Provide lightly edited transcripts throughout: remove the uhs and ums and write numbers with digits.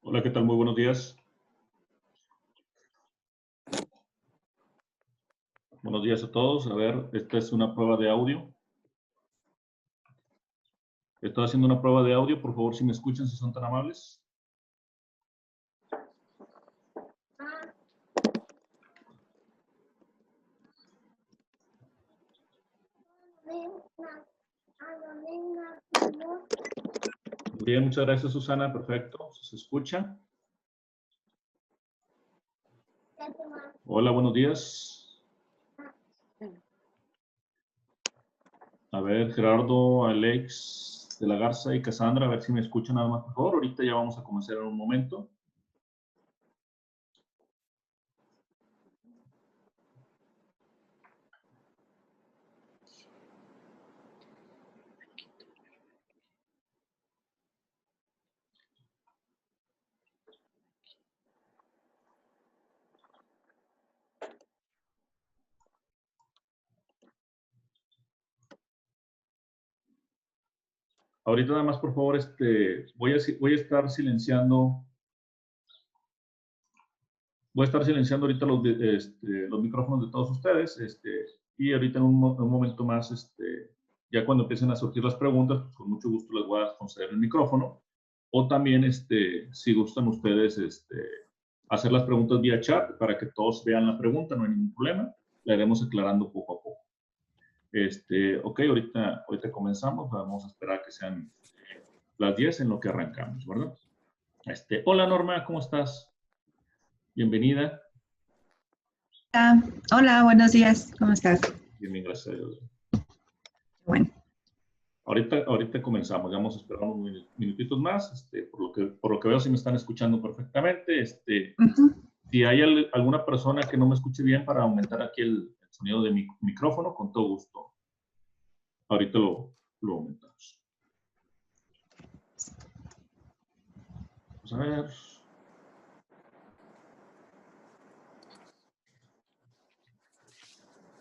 Hola, ¿qué tal? Muy buenos días. Buenos días a todos. A ver, esta es una prueba de audio. Estoy haciendo una prueba de audio. Por favor, si me escuchan, si son tan amables. Bien, muchas gracias, Susana. Perfecto. ¿Se escucha? Hola, buenos días. A ver, Gerardo, Alex de la Garza y Cassandra, a ver si me escuchan nada más, por favor. Ahorita ya vamos a comenzar en un momento. Ahorita nada más, por favor, voy a estar silenciando. Voy a estar silenciando ahorita los micrófonos de todos ustedes, y ahorita en un momento más, ya cuando empiecen a surgir las preguntas, pues con mucho gusto les voy a conceder el micrófono. O también, si gustan ustedes, hacer las preguntas vía chat para que todos vean la pregunta, no hay ningún problema. La iremos aclarando poco a poco. Ok, ahorita comenzamos. Vamos a esperar que sean las 10 en lo que arrancamos, ¿verdad? Hola Norma, ¿cómo estás? Bienvenida. Hola, buenos días. ¿Cómo estás? Bien, gracias a Dios. Bueno. Ahorita comenzamos, ya vamos a esperar unos minutitos más, por lo que veo si me están escuchando perfectamente, si hay alguna persona que no me escuche bien para aumentar aquí el sonido de mi micrófono, con todo gusto. Ahorita lo aumentamos. Vamos a ver.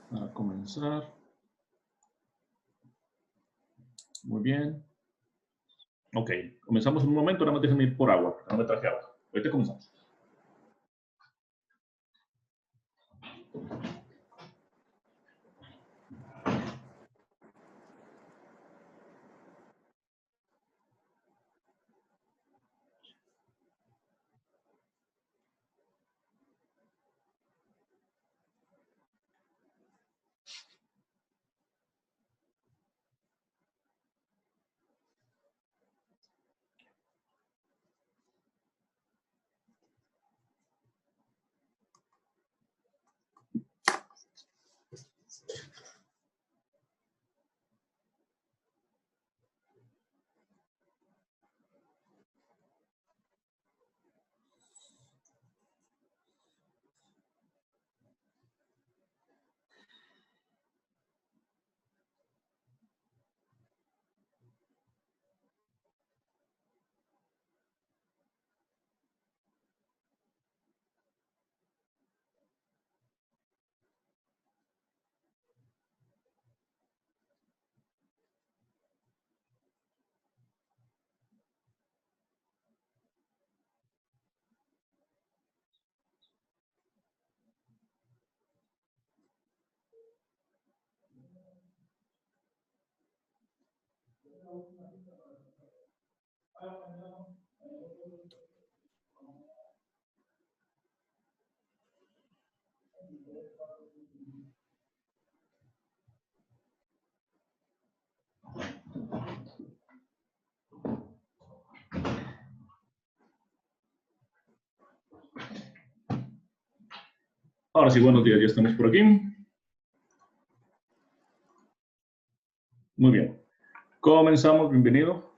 Para comenzar. Muy bien. Ok, comenzamos en un momento, nada más déjenme ir por agua, no me traje agua. Ahorita comenzamos. Ahora sí, buenos días, ya estamos por aquí. Muy bien. Comenzamos, bienvenido.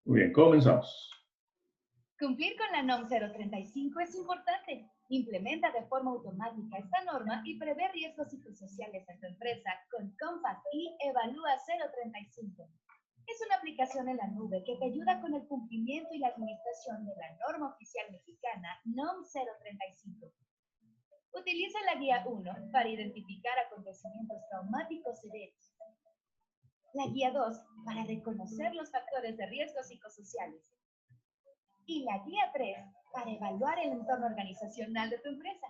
Muy bien, comenzamos. Cumplir con la NOM 035 es importante. Implementa de forma automática esta norma y prevé riesgos psicosociales en tu empresa con Compass y Evalúa 035. Es una aplicación en la nube que te ayuda con el cumplimiento y la administración de la norma oficial mexicana NOM 035. Utiliza la guía 1 para identificar acontecimientos traumáticos severos. La guía 2 para reconocer los factores de riesgo psicosociales. Y la guía 3 para evaluar el entorno organizacional de tu empresa.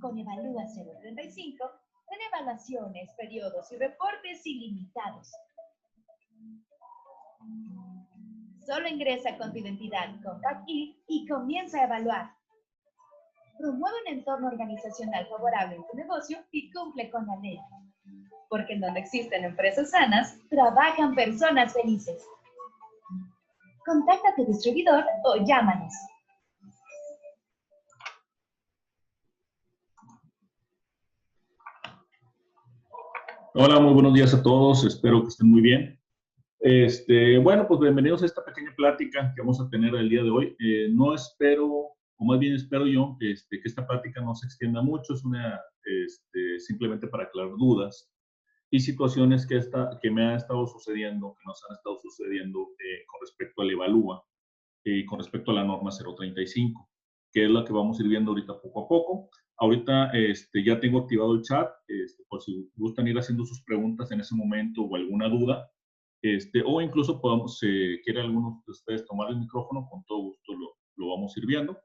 Con Evalúa 035, ten evaluaciones, periodos y reportes ilimitados. Solo ingresa con tu identidad Compact ID y comienza a evaluar. Promueve un entorno organizacional favorable en tu negocio y cumple con la ley. Porque en donde existen empresas sanas, trabajan personas felices. Contacta a tu distribuidor o llámanos. Hola, muy buenos días a todos. Espero que estén muy bien. Bueno, pues bienvenidos a esta pequeña plática que vamos a tener el día de hoy. No espero, o más bien espero yo, que esta plática no se extienda mucho. Es una, simplemente para aclarar dudas y situaciones que me han estado sucediendo, que nos han estado sucediendo con respecto al Evalúa y con respecto a la norma 035, que es la que vamos a ir viendo ahorita poco a poco. Ahorita ya tengo activado el chat, por si gustan ir haciendo sus preguntas en ese momento o alguna duda, o incluso podamos, quiere algunos de ustedes tomar el micrófono, con todo gusto lo vamos a ir viendo,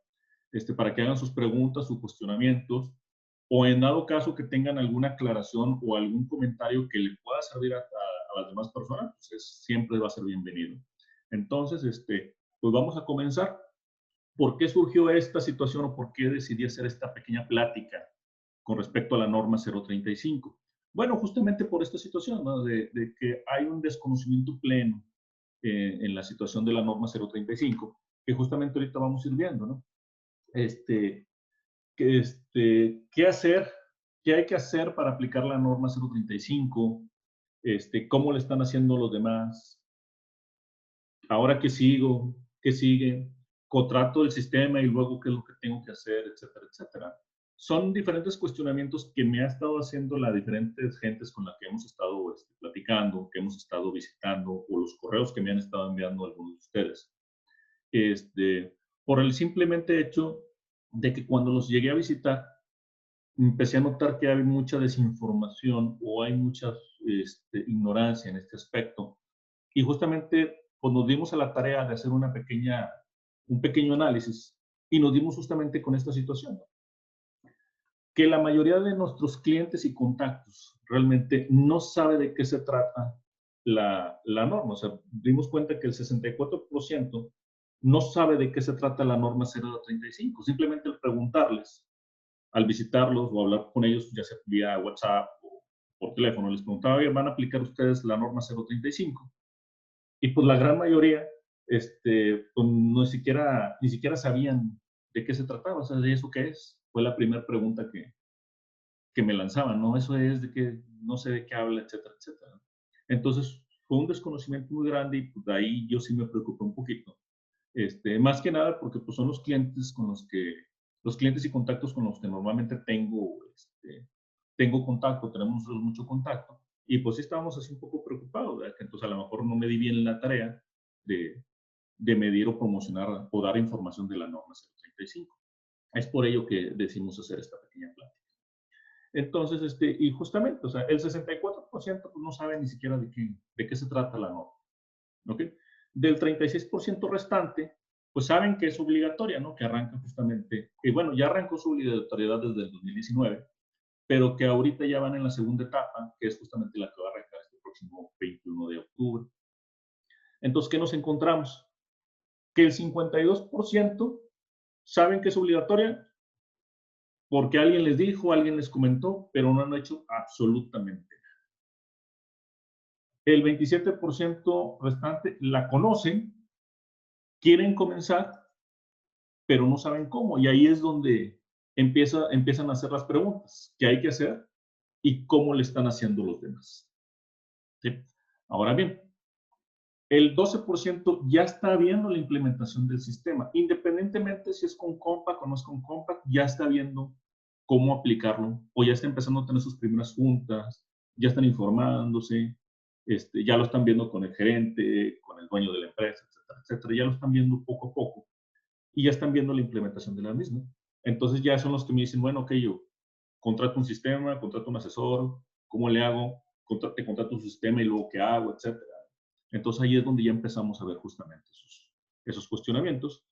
para que hagan sus preguntas, sus cuestionamientos, o en dado caso que tengan alguna aclaración o algún comentario que le pueda servir a las demás personas, pues siempre va a ser bienvenido. Entonces, pues vamos a comenzar. ¿Por qué surgió esta situación o por qué decidí hacer esta pequeña plática con respecto a la norma 035? Bueno, justamente por esta situación, ¿no? de que hay un desconocimiento pleno en la situación de la norma 035, que justamente ahorita vamos a ir viendo, ¿no? ¿Qué hacer? ¿Qué hay que hacer para aplicar la norma 035? ¿Cómo le están haciendo los demás? ¿Ahora qué sigo? ¿Qué sigue? ¿Contrato el sistema y luego qué es lo que tengo que hacer? Etcétera, etcétera. Son diferentes cuestionamientos que me ha estado haciendo las diferentes gentes con las que hemos estado platicando, que hemos estado visitando, o los correos que me han estado enviando algunos de ustedes. Por el simplemente hecho de que cuando los llegué a visitar, empecé a notar que hay mucha desinformación o hay mucha ignorancia en este aspecto. Y justamente pues, nos dimos a la tarea de hacer un pequeño análisis y nos dimos justamente con esta situación. Que la mayoría de nuestros clientes y contactos realmente no sabe de qué se trata la norma. O sea, dimos cuenta que el 64% no sabe de qué se trata la norma 035. Simplemente al preguntarles, al visitarlos o hablar con ellos, ya sea vía WhatsApp o por teléfono, les preguntaba, oye, ¿van a aplicar ustedes la norma 035? Y pues la gran mayoría, pues ni siquiera sabían de qué se trataba, o sea, de eso qué es. Fue la primera pregunta que me lanzaban, ¿no? Eso es de que no sé de qué habla, etcétera, etcétera. Entonces, fue un desconocimiento muy grande y pues de ahí yo sí me preocupé un poquito. Más que nada porque pues son los clientes y contactos con los que normalmente tengo contacto, tenemos mucho contacto. Y pues sí estábamos así un poco preocupados, ¿verdad? Que entonces a lo mejor no me di bien la tarea de medir o promocionar o dar información de la norma 035. Es por ello que decidimos hacer esta pequeña plática. Entonces, y justamente, o sea, el 64% pues no sabe ni siquiera de qué se trata la norma. ¿Ok? Del 36% restante, pues saben que es obligatoria, ¿no? Que arranca justamente, y bueno, ya arrancó su obligatoriedad desde el 2019, pero que ahorita ya van en la segunda etapa, que es justamente la que va a arrancar este próximo 21 de octubre. Entonces, ¿qué nos encontramos? Que el 52% saben que es obligatoria porque alguien les dijo, alguien les comentó, pero no han hecho absolutamente nada. El 27% restante la conocen, quieren comenzar, pero no saben cómo. Y ahí es donde empiezan a hacer las preguntas. ¿Qué hay que hacer? Y cómo le están haciendo los demás. ¿Sí? Ahora bien, el 12% ya está viendo la implementación del sistema. Independientemente si es con Compact o no es con Compact, ya está viendo cómo aplicarlo o ya está empezando a tener sus primeras juntas, ya están informándose, ya lo están viendo con el gerente, con el dueño de la empresa, etcétera, etcétera. Ya lo están viendo poco a poco y ya están viendo la implementación de la misma. Entonces ya son los que me dicen, bueno, ok, yo contrato un sistema, contrato un asesor, ¿cómo le hago? te contrato un sistema y luego qué hago, etcétera. Entonces ahí es donde ya empezamos a ver justamente esos cuestionamientos.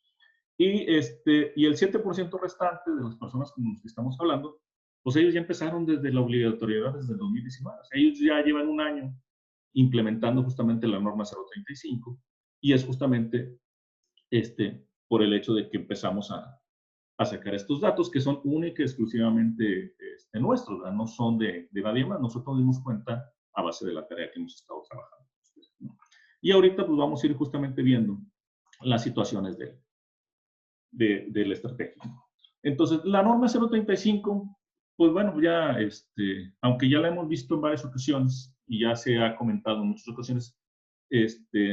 Y el 7% restante de las personas con las que estamos hablando, pues ellos ya empezaron desde la obligatoriedad desde el 2019. O sea, ellos ya llevan un año implementando justamente la norma 035 y es justamente por el hecho de que empezamos a sacar estos datos que son únicamente y exclusivamente nuestros, ¿verdad? No son de nadie más. Nosotros nos dimos cuenta a base de la tarea que hemos estado trabajando, ¿no? Y ahorita pues vamos a ir justamente viendo las situaciones de la estrategia. Entonces, la norma 035, pues bueno, ya, aunque ya la hemos visto en varias ocasiones y ya se ha comentado en muchas ocasiones,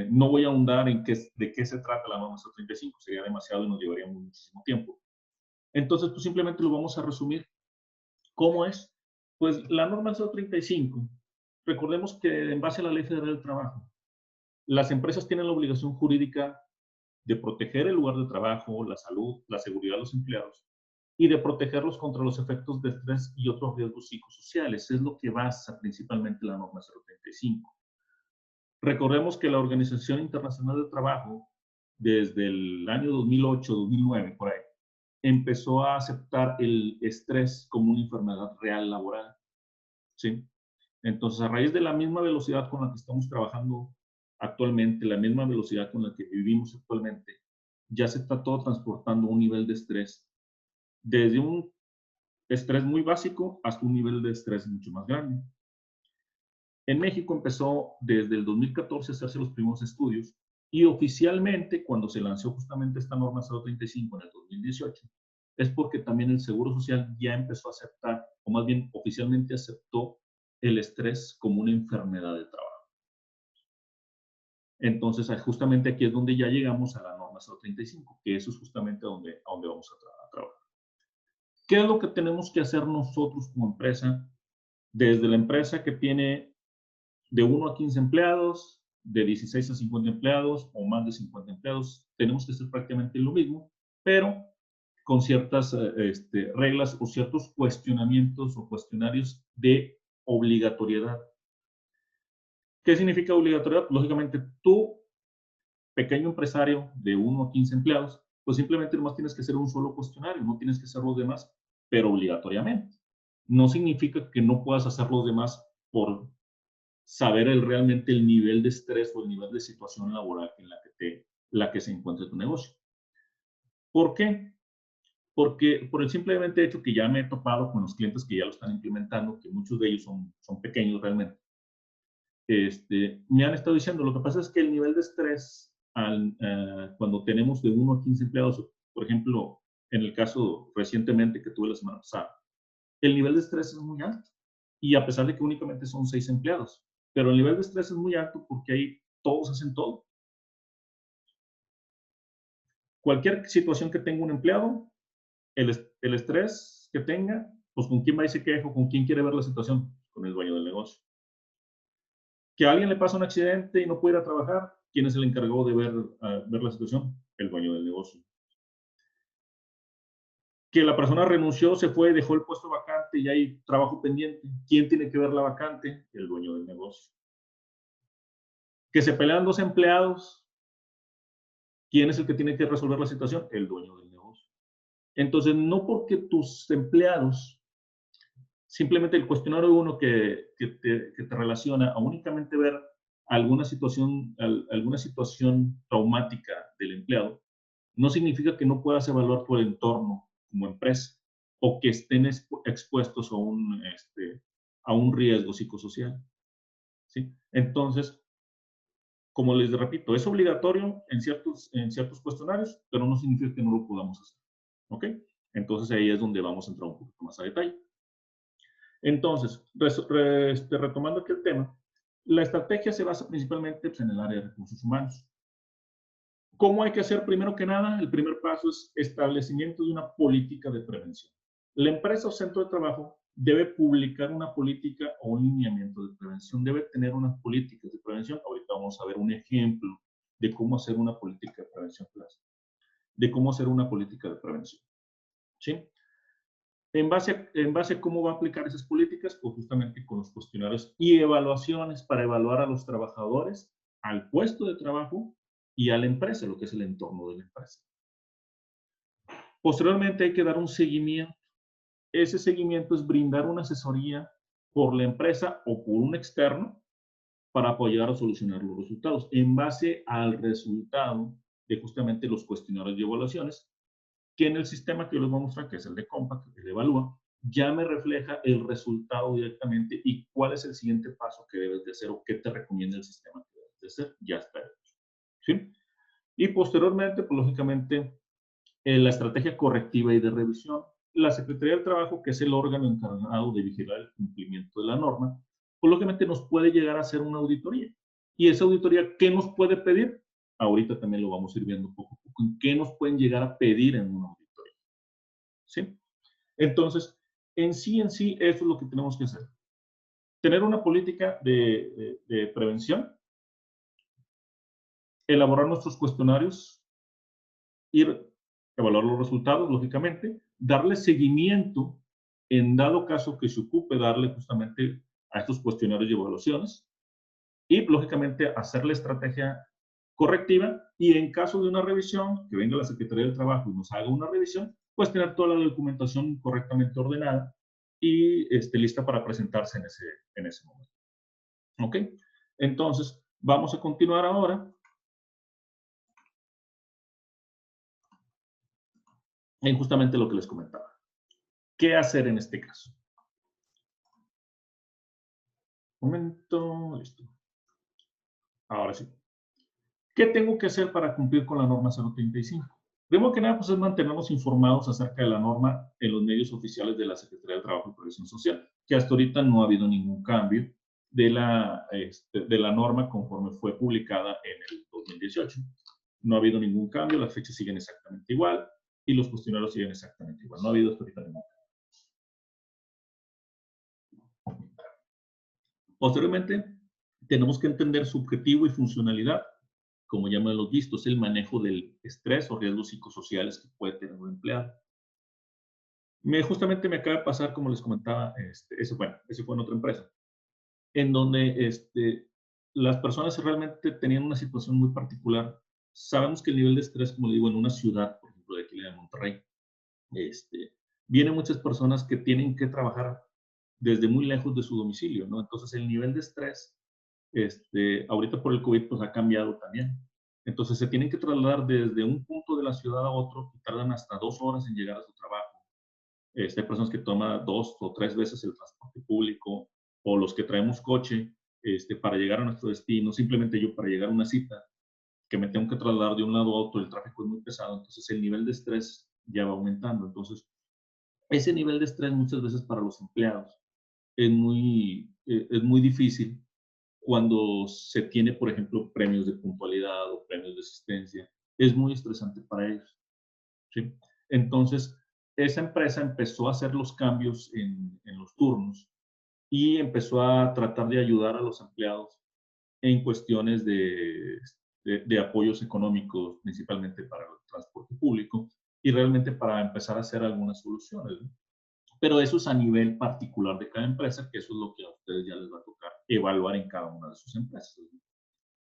no voy a ahondar en de qué se trata la norma 035, sería demasiado y nos llevaría muchísimo tiempo. Entonces, pues simplemente lo vamos a resumir. ¿Cómo es? Pues la norma 035, recordemos que en base a la Ley Federal del Trabajo, las empresas tienen la obligación jurídica de proteger el lugar de trabajo, la salud, la seguridad de los empleados y de protegerlos contra los efectos de estrés y otros riesgos psicosociales. Es lo que basa principalmente la norma 035. Recordemos que la Organización Internacional del Trabajo, desde el año 2008-2009, por ahí, empezó a aceptar el estrés como una enfermedad real laboral, ¿sí? Entonces, a raíz de la misma velocidad con la que estamos trabajando actualmente, la misma velocidad con la que vivimos actualmente, ya se está todo transportando a un nivel de estrés, desde un estrés muy básico hasta un nivel de estrés mucho más grande. En México empezó desde el 2014 a hacerse los primeros estudios y oficialmente, cuando se lanzó justamente esta norma 035 en el 2018, es porque también el Seguro Social ya empezó a aceptar, o más bien oficialmente aceptó el estrés como una enfermedad de trabajo. Entonces, justamente aquí es donde ya llegamos a la norma 035, que eso es justamente a donde vamos a trabajar. ¿Qué es lo que tenemos que hacer nosotros como empresa? Desde la empresa que tiene de 1 a 15 empleados, de 16 a 50 empleados o más de 50 empleados, tenemos que hacer prácticamente lo mismo, pero con ciertas reglas o ciertos cuestionamientos o cuestionarios de obligatoriedad. ¿Qué significa obligatoriedad? Lógicamente, tú, pequeño empresario de 1 a 15 empleados, pues simplemente nomás tienes que hacer un solo cuestionario, no tienes que hacer los demás, pero obligatoriamente. No significa que no puedas hacer los demás por saber realmente el nivel de estrés o el nivel de situación laboral en la que se encuentra tu negocio. ¿Por qué? Porque por el simplemente hecho que ya me he topado con los clientes que ya lo están implementando, que muchos de ellos son pequeños realmente, me han estado diciendo, lo que pasa es que el nivel de estrés cuando tenemos de 1 a 15 empleados, por ejemplo, en el caso recientemente que tuve la semana pasada, el nivel de estrés es muy alto. Y a pesar de que únicamente son 6 empleados, pero el nivel de estrés es muy alto porque ahí todos hacen todo. Cualquier situación que tenga un empleado, el estrés que tenga, pues con quién va y se queja, con quién quiere ver la situación, con el dueño del negocio. Que a alguien le pasa un accidente y no puede ir a trabajar, ¿quién es el encargado de ver la situación? El dueño del negocio. Que la persona renunció, se fue, dejó el puesto vacante y hay trabajo pendiente. ¿Quién tiene que ver la vacante? El dueño del negocio. Que se pelean 2 empleados, ¿quién es el que tiene que resolver la situación? El dueño del negocio. Entonces, no porque tus empleados, simplemente el cuestionario uno que te relaciona a únicamente ver alguna situación traumática del empleado, no significa que no puedas evaluar tu entorno como empresa o que estén expuestos a un riesgo psicosocial, ¿sí? Entonces, como les repito, es obligatorio en ciertos cuestionarios, pero no significa que no lo podamos hacer, ¿ok? Entonces ahí es donde vamos a entrar un poquito más a detalle. Entonces, retomando aquí el tema, la estrategia se basa principalmente en el área de recursos humanos. ¿Cómo hay que hacer? Primero que nada, el primer paso es establecimiento de una política de prevención. La empresa o centro de trabajo debe publicar una política o un lineamiento de prevención, debe tener unas políticas de prevención. Ahorita vamos a ver un ejemplo de cómo hacer una política de prevención, ¿sí? En base a cómo va a aplicar esas políticas, pues justamente con los cuestionarios y evaluaciones para evaluar a los trabajadores, al puesto de trabajo y a la empresa, lo que es el entorno de la empresa. Posteriormente hay que dar un seguimiento. Ese seguimiento es brindar una asesoría por la empresa o por un externo para apoyar a solucionar los resultados en base al resultado de justamente los cuestionarios y evaluaciones, que en el sistema que yo les voy a mostrar, que es el de Compact, el de Evalúa, ya me refleja el resultado directamente y cuál es el siguiente paso que debes de hacer o qué te recomienda el sistema que debes de hacer. Ya está hecho. ¿Sí? Y posteriormente, pues lógicamente, la estrategia correctiva y de revisión. La Secretaría del Trabajo, que es el órgano encargado de vigilar el cumplimiento de la norma, pues lógicamente nos puede llegar a hacer una auditoría. ¿Y esa auditoría qué nos puede pedir? Ahorita también lo vamos a ir viendo poco a poco. ¿Qué nos pueden llegar a pedir en una auditoría? ¿Sí? Entonces, en sí, eso es lo que tenemos que hacer. Tener una política de prevención, elaborar nuestros cuestionarios, ir evaluar los resultados, lógicamente, darle seguimiento en dado caso que se ocupe darle justamente a estos cuestionarios y evaluaciones y, lógicamente, hacer la estrategia correctiva y en caso de una revisión, que venga la Secretaría del Trabajo y nos haga una revisión, pues tener toda la documentación correctamente ordenada y lista para presentarse en ese momento. ¿Ok? Entonces, vamos a continuar ahora en justamente lo que les comentaba. ¿Qué hacer en este caso? Un momento, listo. Ahora sí. ¿Qué tengo que hacer para cumplir con la norma 035? Primero que nada, pues es mantenernos informados acerca de la norma en los medios oficiales de la Secretaría de Trabajo y Previsión Social, que hasta ahorita no ha habido ningún cambio de la norma conforme fue publicada en el 2018. No ha habido ningún cambio, las fechas siguen exactamente igual y los cuestionarios siguen exactamente igual. No ha habido hasta ahorita ningún cambio. Posteriormente, tenemos que entender su objetivo y funcionalidad. Como ya me lo he visto, es el manejo del estrés o riesgos psicosociales que puede tener un empleado. Justamente me acaba de pasar, como les comentaba, ese fue en otra empresa, en donde las personas realmente tenían una situación muy particular. Sabemos que el nivel de estrés, como le digo, en una ciudad, por ejemplo, de aquí de Monterrey, vienen muchas personas que tienen que trabajar desde muy lejos de su domicilio, ¿no? Entonces, el nivel de estrés, ahorita por el COVID, pues ha cambiado también. Entonces, se tienen que trasladar desde un punto de la ciudad a otro y tardan hasta 2 horas en llegar a su trabajo. Hay personas que toman 2 o 3 veces el transporte público o los que traemos coche para llegar a nuestro destino, simplemente yo para llegar a una cita, que me tengo que trasladar de un lado a otro, el tráfico es muy pesado, entonces el nivel de estrés ya va aumentando. Entonces, ese nivel de estrés muchas veces para los empleados es muy difícil cuando se tiene, por ejemplo, premios de puntualidad o premios de asistencia. Es muy estresante para ellos. ¿Sí? Entonces, esa empresa empezó a hacer los cambios en los turnos y empezó a tratar de ayudar a los empleados en cuestiones de apoyos económicos, principalmente para el transporte público, y realmente para empezar a hacer algunas soluciones, ¿no? Pero eso es a nivel particular de cada empresa, que eso es lo que a ustedes ya les va a tocar evaluar en cada una de sus empresas,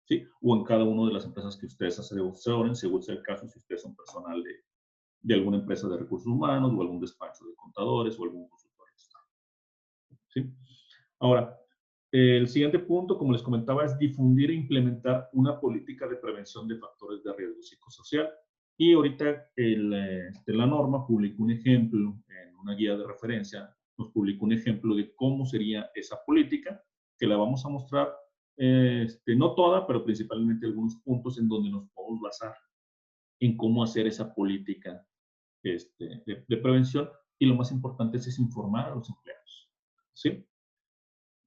¿sí? O en cada una de las empresas que ustedes asesoren, según sea el caso, si ustedes son personal de alguna empresa de recursos humanos o algún despacho de contadores o algún consultor externo, ¿sí? Ahora, el siguiente punto, como les comentaba, es difundir e implementar una política de prevención de factores de riesgo psicosocial. Y ahorita la norma publicó un ejemplo en una guía de referencia, nos publicó un ejemplo de cómo sería esa política, que la vamos a mostrar, no toda, pero principalmente algunos puntos en donde nos podemos basar en cómo hacer esa política de prevención. Y lo más importante es informar a los empleados, ¿sí?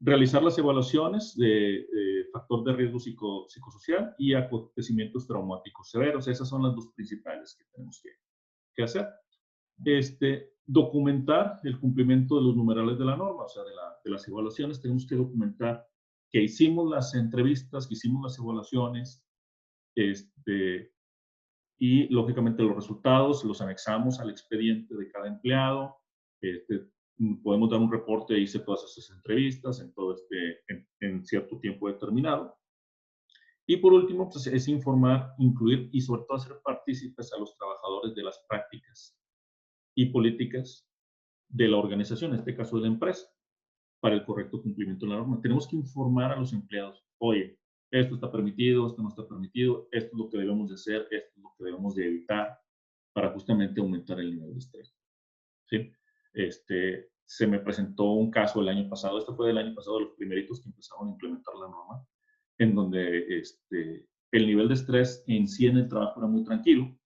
Realizar las evaluaciones de factor de riesgo psicosocial y acontecimientos traumáticos severos. Esas son las dos principales que tenemos que hacer. Documentar el cumplimiento de los numerales de la norma, o sea, de las evaluaciones. Tenemos que documentar que hicimos las entrevistas, que hicimos las evaluaciones, y lógicamente los resultados los anexamos al expediente de cada empleado, podemos dar un reporte, hice todas esas entrevistas en, en cierto tiempo determinado. Y por último, pues, es informar, incluir y sobre todo hacer partícipes a los trabajadores de las prácticas y políticas de la organización, en este caso de la empresa, para el correcto cumplimiento de la norma. Tenemos que informar a los empleados, oye, esto está permitido, esto no está permitido, esto es lo que debemos de hacer, esto es lo que debemos de evitar para justamente aumentar el nivel de estrés. ¿Sí? Se me presentó un caso el año pasado, este fue del año pasado, de los primeritos que empezaron a implementar la norma, en donde el nivel de estrés en sí en el trabajo era muy tranquilo,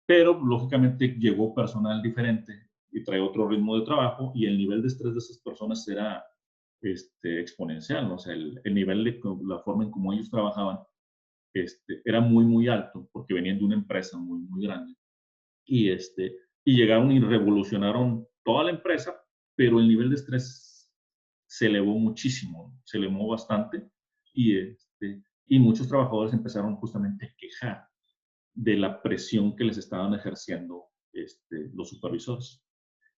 pero lógicamente llegó personal diferente y trae otro ritmo de trabajo y el nivel de estrés de esas personas era exponencial, ¿no? O sea, el nivel de la forma en cómo ellos trabajaban era muy, muy alto porque venían de una empresa muy, muy grande. Y, y llegaron y revolucionaron toda la empresa, pero el nivel de estrés se elevó muchísimo, se elevó bastante y muchos trabajadores empezaron justamente a quejar de la presión que les estaban ejerciendo los supervisores.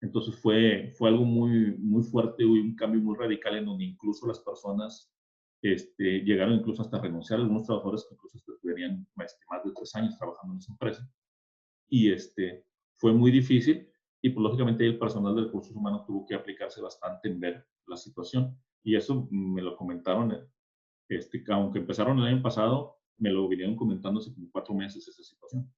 Entonces fue algo muy, muy fuerte y un cambio muy radical en donde incluso las personas llegaron incluso hasta renunciar, algunos trabajadores que incluso tenían más de 3 años trabajando en esa empresa. Y fue muy difícil y pues lógicamente el personal de recursos humanos tuvo que aplicarse bastante en ver la situación. Y eso me lo comentaron, aunque empezaron el año pasado, me lo vinieron comentando hace como 4 meses esa situación.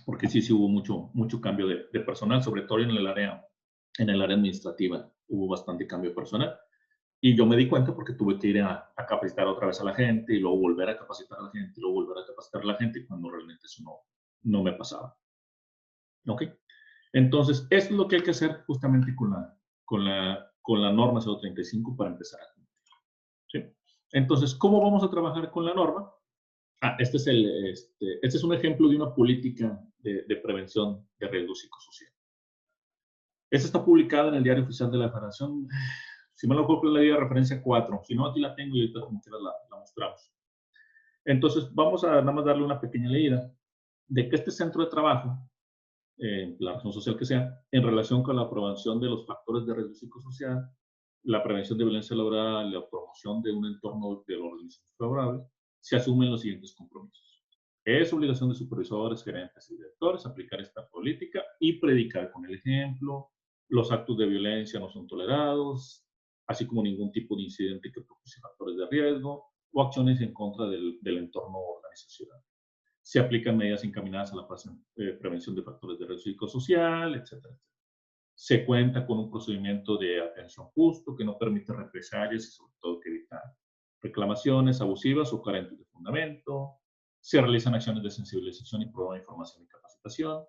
Porque sí hubo mucho cambio de personal, sobre todo en el área administrativa, hubo bastante cambio de personal. Y yo me di cuenta porque tuve que ir a capacitar otra vez a la gente y luego volver a capacitar a la gente y luego volver a capacitar a la gente cuando realmente eso no me pasaba. ¿Ok? Entonces, esto es lo que hay que hacer justamente con la norma 035 para empezar a cumplir. ¿Sí? Entonces, ¿cómo vamos a trabajar con la norma? Este es un ejemplo de una política de prevención de riesgo psicosocial. Esta está publicada en el Diario Oficial de la Federación. Si me lo acuerdo, la referencia 4. Si no, aquí la tengo y ahorita como quieras la mostramos. Entonces, vamos a nada más darle una pequeña leída de que este centro de trabajo, la razón social que sea, en relación con la prevención de los factores de riesgo psicosocial, la prevención de violencia laboral, la promoción de un entorno de organización favorable, se asumen los siguientes compromisos. Es obligación de supervisores, gerentes y directores aplicar esta política y predicar con el ejemplo. Los actos de violencia no son tolerados, así como ningún tipo de incidente que propicie factores de riesgo o acciones en contra del entorno organizacional. Se aplican medidas encaminadas a la prevención de factores de riesgo psicosocial, etcétera, etcétera. Se cuenta con un procedimiento de atención justo que no permite represalias y sobre todo que evita reclamaciones abusivas o carentes de fundamento. Se realizan acciones de sensibilización y prueba de información y capacitación.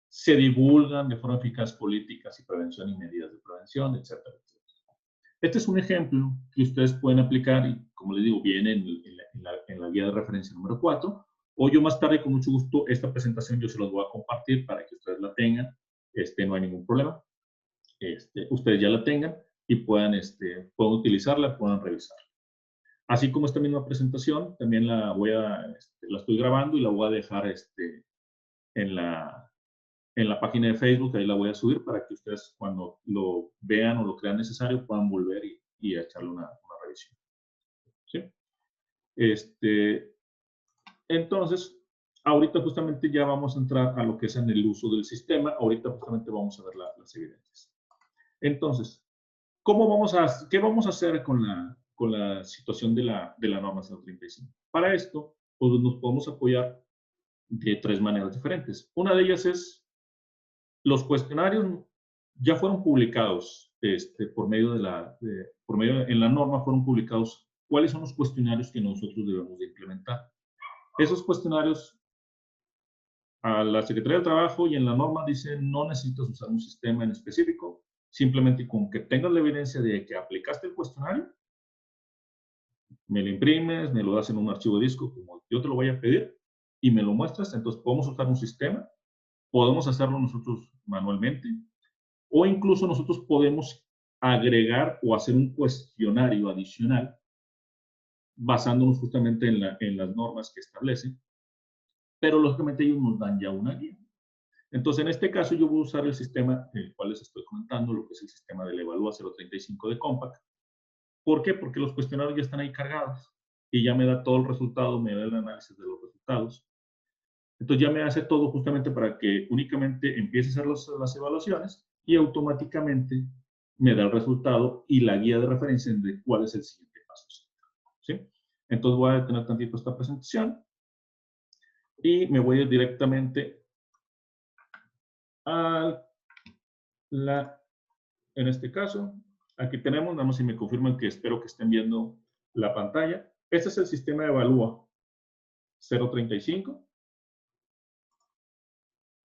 Se divulgan de forma eficaz políticas y prevención y medidas de prevención, etcétera, etcétera. Este es un ejemplo que ustedes pueden aplicar y, como les digo, viene en la guía de referencia número 4. O yo más tarde, con mucho gusto, esta presentación yo se los voy a compartir para que ustedes la tengan. No hay ningún problema. Ustedes ya la tengan y puedan utilizarla, puedan revisarla. Así como esta misma presentación, también la estoy grabando y la voy a dejar en la página de Facebook, ahí la voy a subir para que ustedes cuando lo vean o lo crean necesario puedan volver y echarle una revisión. ¿Sí? Entonces, ahorita justamente ya vamos a entrar a lo que es en el uso del sistema. Ahorita justamente vamos a ver las evidencias. Entonces, ¿qué vamos a hacer con la situación de la norma 035? Para esto, pues nos podemos apoyar de 3 maneras diferentes. Una de ellas es, los cuestionarios ya fueron publicados por medio en la norma fueron publicados cuáles son los cuestionarios que nosotros debemos de implementar. Esos cuestionarios a la Secretaría del Trabajo y en la norma dice no necesitas usar un sistema en específico, simplemente con que tengas la evidencia de que aplicaste el cuestionario, me lo imprimes, me lo das en un archivo de disco como yo te lo voy a pedir y me lo muestras, entonces podemos usar un sistema, podemos hacerlo nosotros manualmente o incluso nosotros podemos agregar o hacer un cuestionario adicional basándonos justamente en las normas que establecen, pero lógicamente ellos nos dan ya una guía. Entonces, en este caso, yo voy a usar el sistema, el cual les estoy comentando, lo que es el sistema del Evalúa 035 de Compact. ¿Por qué? Porque los cuestionarios ya están ahí cargados y ya me da todo el resultado, me da el análisis de los resultados. Entonces, ya me hace todo justamente para que únicamente empiece a hacer las evaluaciones y automáticamente me da el resultado y la guía de referencia de cuál es el siguiente paso. ¿Sí? Entonces, voy a detener tantito esta presentación y me voy a ir directamente a en este caso, aquí tenemos, nada más si me confirman que espero que estén viendo la pantalla. Este es el sistema de Evalúa 035.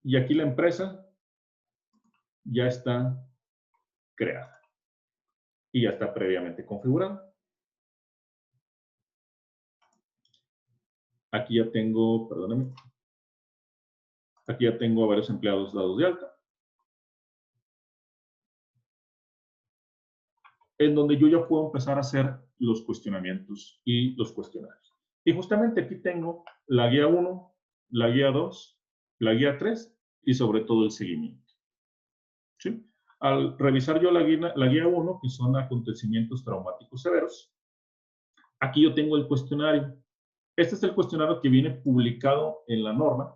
Y aquí la empresa ya está creada y ya está previamente configurada. Aquí ya tengo, perdónenme, aquí ya tengo a varios empleados dados de alta, en donde yo ya puedo empezar a hacer los cuestionamientos y los cuestionarios. Y justamente aquí tengo la guía 1, la guía 2, la guía 3 y sobre todo el seguimiento. ¿Sí? Al revisar yo la guía 1, que son acontecimientos traumáticos severos, aquí yo tengo el cuestionario. Este es el cuestionario que viene publicado en la norma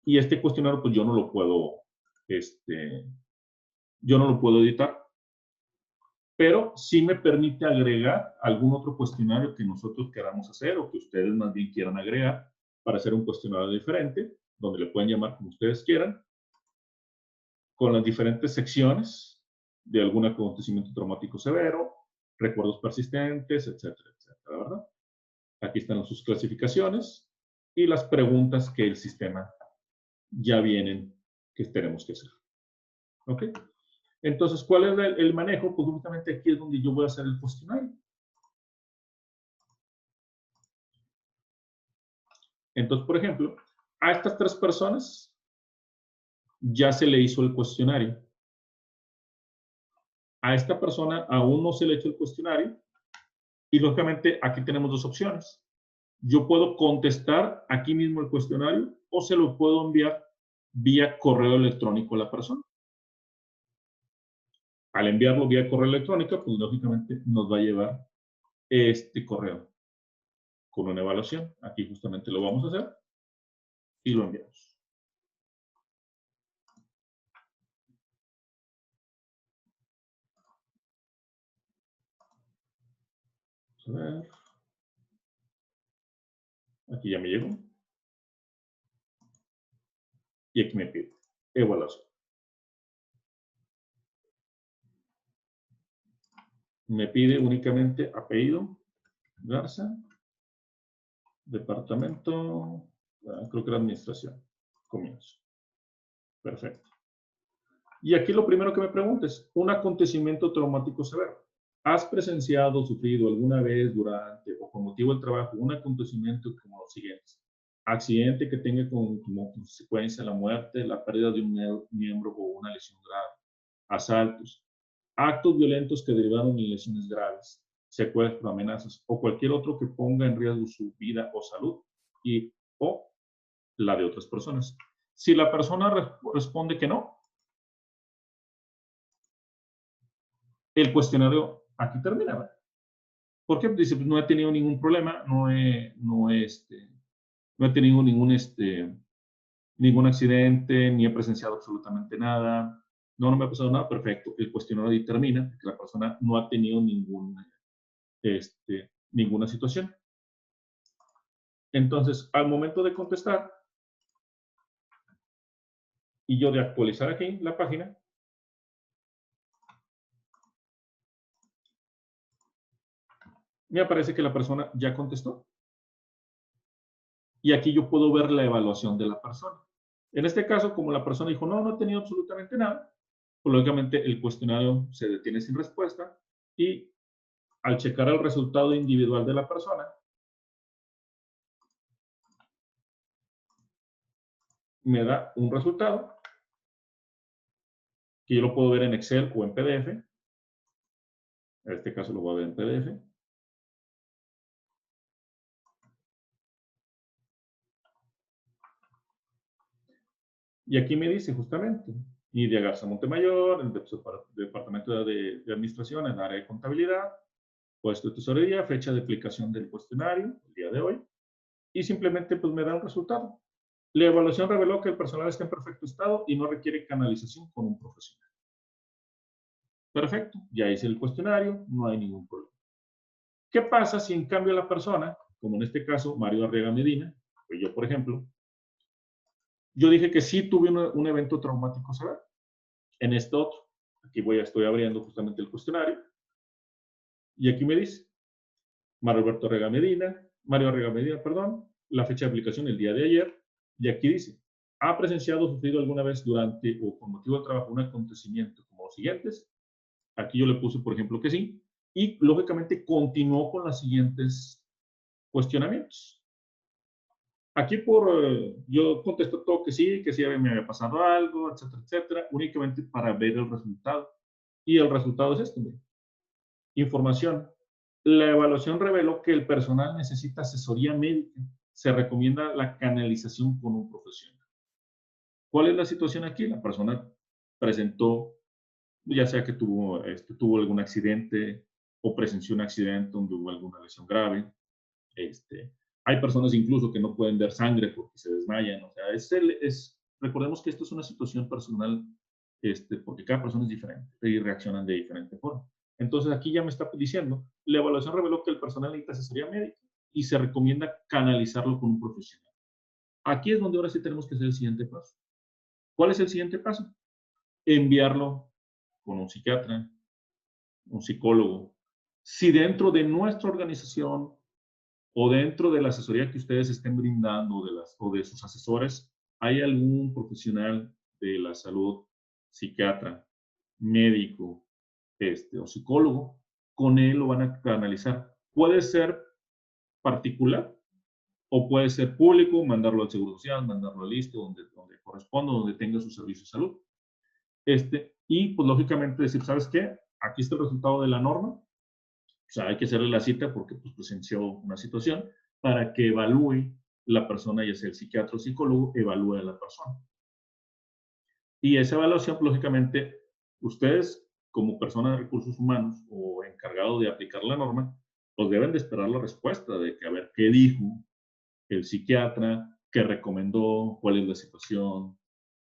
y este cuestionario pues yo no lo puedo editar, pero sí me permite agregar algún otro cuestionario que nosotros queramos hacer o que ustedes más bien quieran agregar para hacer un cuestionario diferente, donde le pueden llamar como ustedes quieran, con las diferentes secciones de algún acontecimiento traumático severo, recuerdos persistentes, etcétera, etcétera, ¿verdad? Aquí están sus clasificaciones y las preguntas que el sistema ya vienen que tenemos que hacer. ¿Ok? Entonces, ¿cuál es el manejo? Pues justamente aquí es donde yo voy a hacer el cuestionario. Entonces, por ejemplo, a estas 3 personas ya se le hizo el cuestionario. A esta persona aún no se le ha hecho el cuestionario y lógicamente aquí tenemos 2 opciones. Yo puedo contestar aquí mismo el cuestionario o se lo puedo enviar vía correo electrónico a la persona. Al enviarlo vía correo electrónico, pues lógicamente nos va a llevar este correo con una evaluación. Aquí justamente lo vamos a hacer y lo enviamos. Vamos a ver. Aquí ya me llegó. Y aquí me pide evaluación. Me pide únicamente apellido, Garza, departamento, creo que era administración, comienzo. Perfecto. Y aquí lo primero que me pregunta es, un acontecimiento traumático severo. ¿Has presenciado o sufrido alguna vez durante o con motivo del trabajo un acontecimiento como los siguientes? Accidente que tenga como consecuencia la muerte, la pérdida de un miembro o una lesión grave. Asaltos. Actos violentos que derivaron en lesiones graves, secuestro, amenazas o cualquier otro que ponga en riesgo su vida o salud o la de otras personas. Si la persona responde que no, el cuestionario aquí termina. ¿Por qué? Dice, pues no he tenido ningún problema, no he tenido ningún accidente, ni he presenciado absolutamente nada, no me ha pasado nada, perfecto. El cuestionario determina que la persona no ha tenido ninguna situación. Entonces, al momento de contestar y yo de actualizar aquí la página, me aparece que la persona ya contestó. Y aquí yo puedo ver la evaluación de la persona. En este caso, como la persona dijo, no he tenido absolutamente nada, pues lógicamente el cuestionario se detiene sin respuesta y al checar el resultado individual de la persona, me da un resultado que yo lo puedo ver en Excel o en PDF. En este caso lo voy a ver en PDF. Y aquí me dice justamente, Nidia Garza Montemayor, el Departamento de Administración, en el área de contabilidad, puesto de tesorería, fecha de aplicación del cuestionario, el día de hoy, y simplemente pues me da un resultado. La evaluación reveló que el personal está en perfecto estado y no requiere canalización con un profesional. Perfecto, ya hice el cuestionario, no hay ningún problema. ¿Qué pasa si en cambio la persona, como en este caso Mario Arriaga Medina, o yo por ejemplo, yo dije que sí tuve un evento traumático severo? En este otro, aquí estoy abriendo justamente el cuestionario, y aquí me dice, Mario Arriaga Medina, perdón, la fecha de aplicación el día de ayer, y aquí dice, ¿ha presenciado o sufrido alguna vez durante o con motivo de trabajo un acontecimiento como los siguientes? Aquí yo le puse, por ejemplo, que sí, y lógicamente continuó con los siguientes cuestionamientos. Aquí yo contesto todo que sí me había pasado algo, etcétera, etcétera, únicamente para ver el resultado. Y el resultado es este. Información. La evaluación reveló que el personal necesita asesoría médica. Se recomienda la canalización con un profesional. ¿Cuál es la situación aquí? La persona presentó, ya sea que tuvo algún accidente o presenció un accidente donde hubo alguna lesión grave. Hay personas incluso que no pueden ver sangre porque se desmayan. O sea, recordemos que esto es una situación personal, porque cada persona es diferente y reaccionan de diferente forma. Entonces aquí ya me está diciendo, la evaluación reveló que el personal necesita asesoría médica y se recomienda canalizarlo con un profesional. Aquí es donde ahora sí tenemos que hacer el siguiente paso. ¿Cuál es el siguiente paso? Enviarlo con un psiquiatra, un psicólogo. Si dentro de nuestra organización o dentro de la asesoría que ustedes estén brindando o de sus asesores, hay algún profesional de la salud, psiquiatra, médico, o psicólogo, con él lo van a canalizar. Puede ser particular o puede ser público, mandarlo al Seguro Social, mandarlo al ISSSTE, donde corresponda, donde tenga su servicio de salud. Y pues lógicamente decir, ¿sabes qué? Aquí está el resultado de la norma. O sea, hay que hacerle la cita porque pues, presenció una situación para que evalúe la persona, ya sea el psiquiatra o psicólogo, evalúe a la persona. Y esa evaluación, lógicamente, ustedes como persona de recursos humanos o encargado de aplicar la norma, pues deben de esperar la respuesta de que a ver qué dijo el psiquiatra, qué recomendó, cuál es la situación,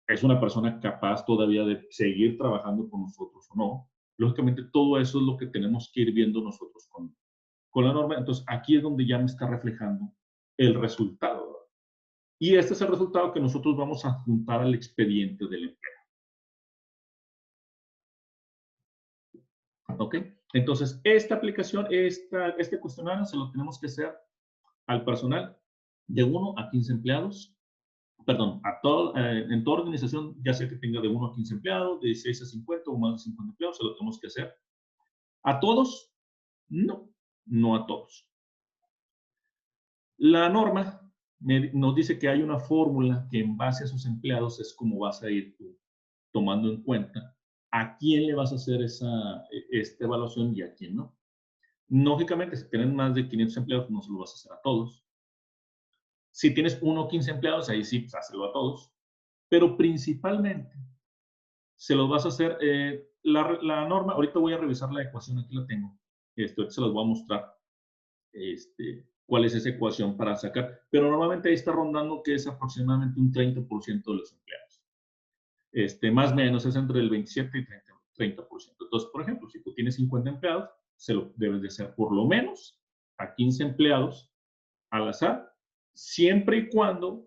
es una persona capaz todavía de seguir trabajando con nosotros o no. Lógicamente, todo eso es lo que tenemos que ir viendo nosotros con la norma. Entonces, aquí es donde ya me está reflejando el resultado. Y este es el resultado que nosotros vamos a juntar al expediente del empleo. ¿Ok? Entonces, esta aplicación, este cuestionario se lo tenemos que hacer al personal de 1 a 15 empleados. Perdón, en toda organización, ya sea que tenga de 1 a 15 empleados, de 16 a 50 o más de 50 empleados, se lo tenemos que hacer. ¿A todos? No, no a todos. La norma nos dice que hay una fórmula que en base a sus empleados es como vas a ir tú tomando en cuenta a quién le vas a hacer esta evaluación y a quién no. Lógicamente, si tienen más de 500 empleados, no se lo vas a hacer a todos. Si tienes 1 o 15 empleados, ahí sí, pues, hazlo a todos. Pero principalmente, se los vas a hacer, la norma, ahorita voy a revisar la ecuación, aquí la tengo. Ahorita se los voy a mostrar cuál es esa ecuación para sacar. Pero normalmente ahí está rondando que es aproximadamente un 30% de los empleados. Más o menos es entre el 27 y 30%. Entonces, por ejemplo, si tú tienes 50 empleados, se lo debes de hacer por lo menos a 15 empleados al azar, siempre y cuando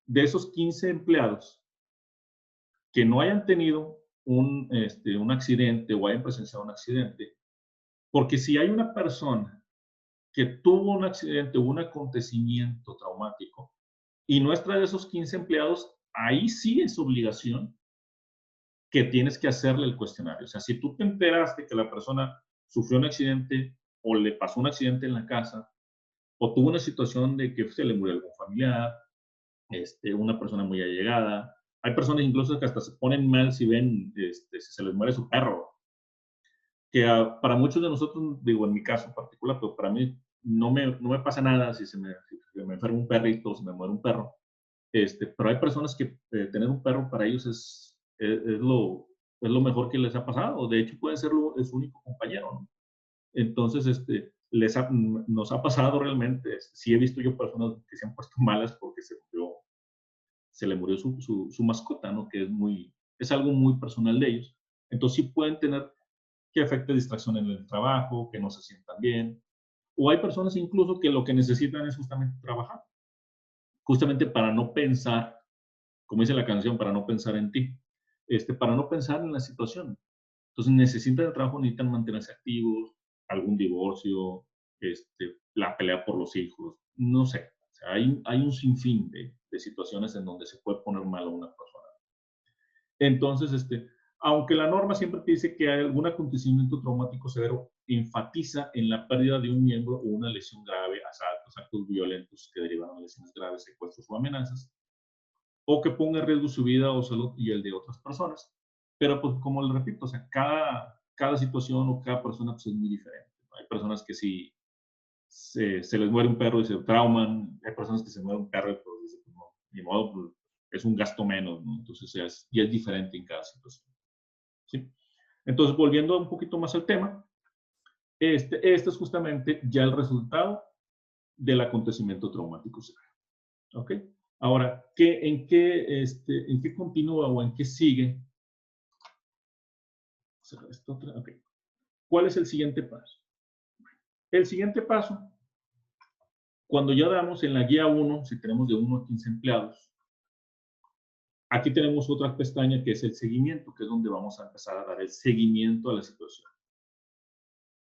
de esos 15 empleados que no hayan tenido un accidente o hayan presenciado un accidente, porque si hay una persona que tuvo un accidente o un acontecimiento traumático y no es de esos 15 empleados, ahí sí es obligación que tienes que hacerle el cuestionario. O sea, si tú te enteraste que la persona sufrió un accidente o le pasó un accidente en la casa o tuvo una situación de que se le murió algún familiar, una persona muy allegada. Hay personas incluso que hasta se ponen mal si ven, si se les muere su perro. Que para muchos de nosotros, digo, en mi caso particular, pero para mí no me pasa nada si se me enferma un perrito o se me muere un perro. Pero hay personas que tener un perro para ellos es lo mejor que les ha pasado. De hecho, puede ser su único compañero, ¿no? Entonces, nos ha pasado realmente. Sí he visto yo personas que se han puesto malas porque se le murió su mascota, ¿no? Que es algo muy personal de ellos. Entonces, sí pueden tener que afecte distracción en el trabajo, que no se sientan bien. O hay personas incluso que lo que necesitan es justamente trabajar, justamente para no pensar, como dice la canción, para no pensar en ti, para no pensar en la situación. Entonces necesitan el trabajo, necesitan mantenerse activos, algún divorcio, la pelea por los hijos, no sé. O sea, hay un sinfín de situaciones en donde se puede poner mal a una persona. Entonces, aunque la norma siempre te dice que algún acontecimiento traumático severo enfatiza en la pérdida de un miembro o una lesión grave, asaltos, actos violentos que derivan de lesiones graves, secuestros o amenazas, o que ponga en riesgo su vida o salud y el de otras personas. Pero, pues, como le repito, o sea, cada situación o cada persona pues, es muy diferente, ¿no? Hay personas que si se les muere un perro y se trauman, hay personas que se muere un perro y pues dicen, pues, no, ni modo, pues, es un gasto menos, ¿no? Entonces, es diferente en cada situación, ¿sí? Entonces, volviendo un poquito más al tema, este es justamente ya el resultado del acontecimiento traumático severo, ¿ok? Ahora, ¿en qué continúa o en qué sigue? Okay. ¿Cuál es el siguiente paso? El siguiente paso, cuando ya damos en la guía 1, si tenemos de 1 a 15 empleados, aquí tenemos otra pestaña que es el seguimiento, que es donde vamos a empezar a dar el seguimiento a la situación.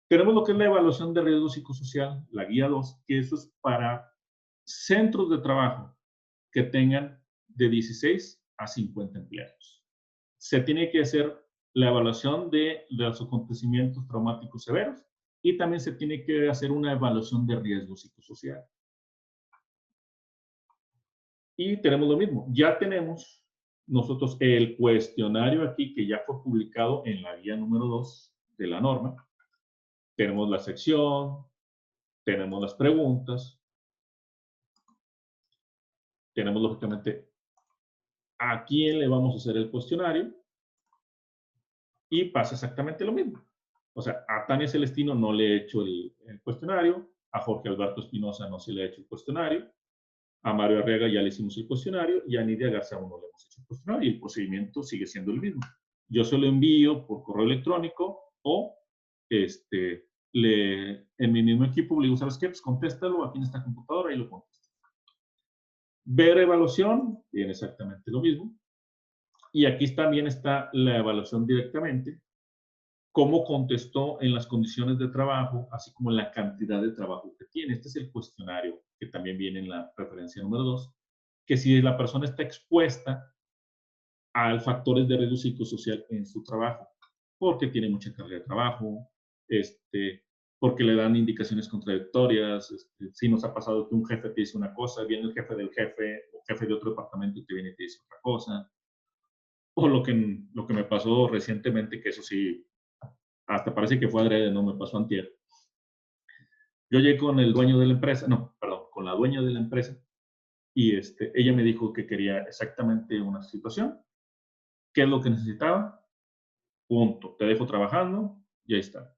Tenemos lo que es la evaluación de riesgo psicosocial, la guía 2, que eso es para centros de trabajo que tengan de 16 a 50 empleados. Se tiene que hacer la evaluación de los acontecimientos traumáticos severos y también se tiene que hacer una evaluación de riesgo psicosocial. Y tenemos lo mismo, ya tenemos nosotros el cuestionario aquí que ya fue publicado en la guía número 2 de la norma. Tenemos la sección, tenemos las preguntas, tenemos lógicamente a quién le vamos a hacer el cuestionario y pasa exactamente lo mismo. O sea, a Tania Celestino no le he hecho el cuestionario, a Jorge Alberto Espinosa no se le ha hecho el cuestionario, a Mario Arriaga ya le hicimos el cuestionario y a Nidia Garza aún no le hemos hecho el cuestionario y el procedimiento sigue siendo el mismo. Yo se lo envío por correo electrónico o en mi mismo equipo le digo, ¿sabes qué? Pues contéstalo aquí en esta computadora y lo contesto. Ver evaluación, tiene exactamente lo mismo. Y aquí también está la evaluación directamente, cómo contestó en las condiciones de trabajo, así como la cantidad de trabajo que tiene. Este es el cuestionario que también viene en la referencia número 2, que si la persona está expuesta a factores de riesgo psicosocial en su trabajo, porque tiene mucha carga de trabajo, porque le dan indicaciones contradictorias, si nos ha pasado que un jefe te dice una cosa, viene el jefe del jefe o jefe de otro departamento y te viene y te dice otra cosa, o lo que me pasó recientemente, que eso sí, hasta parece que fue adrede, no me pasó antier. Yo llegué con el dueño de la empresa, no, perdón, con la dueña de la empresa, y ella me dijo que quería exactamente una situación, qué es lo que necesitaba, punto, te dejo trabajando, y ahí está.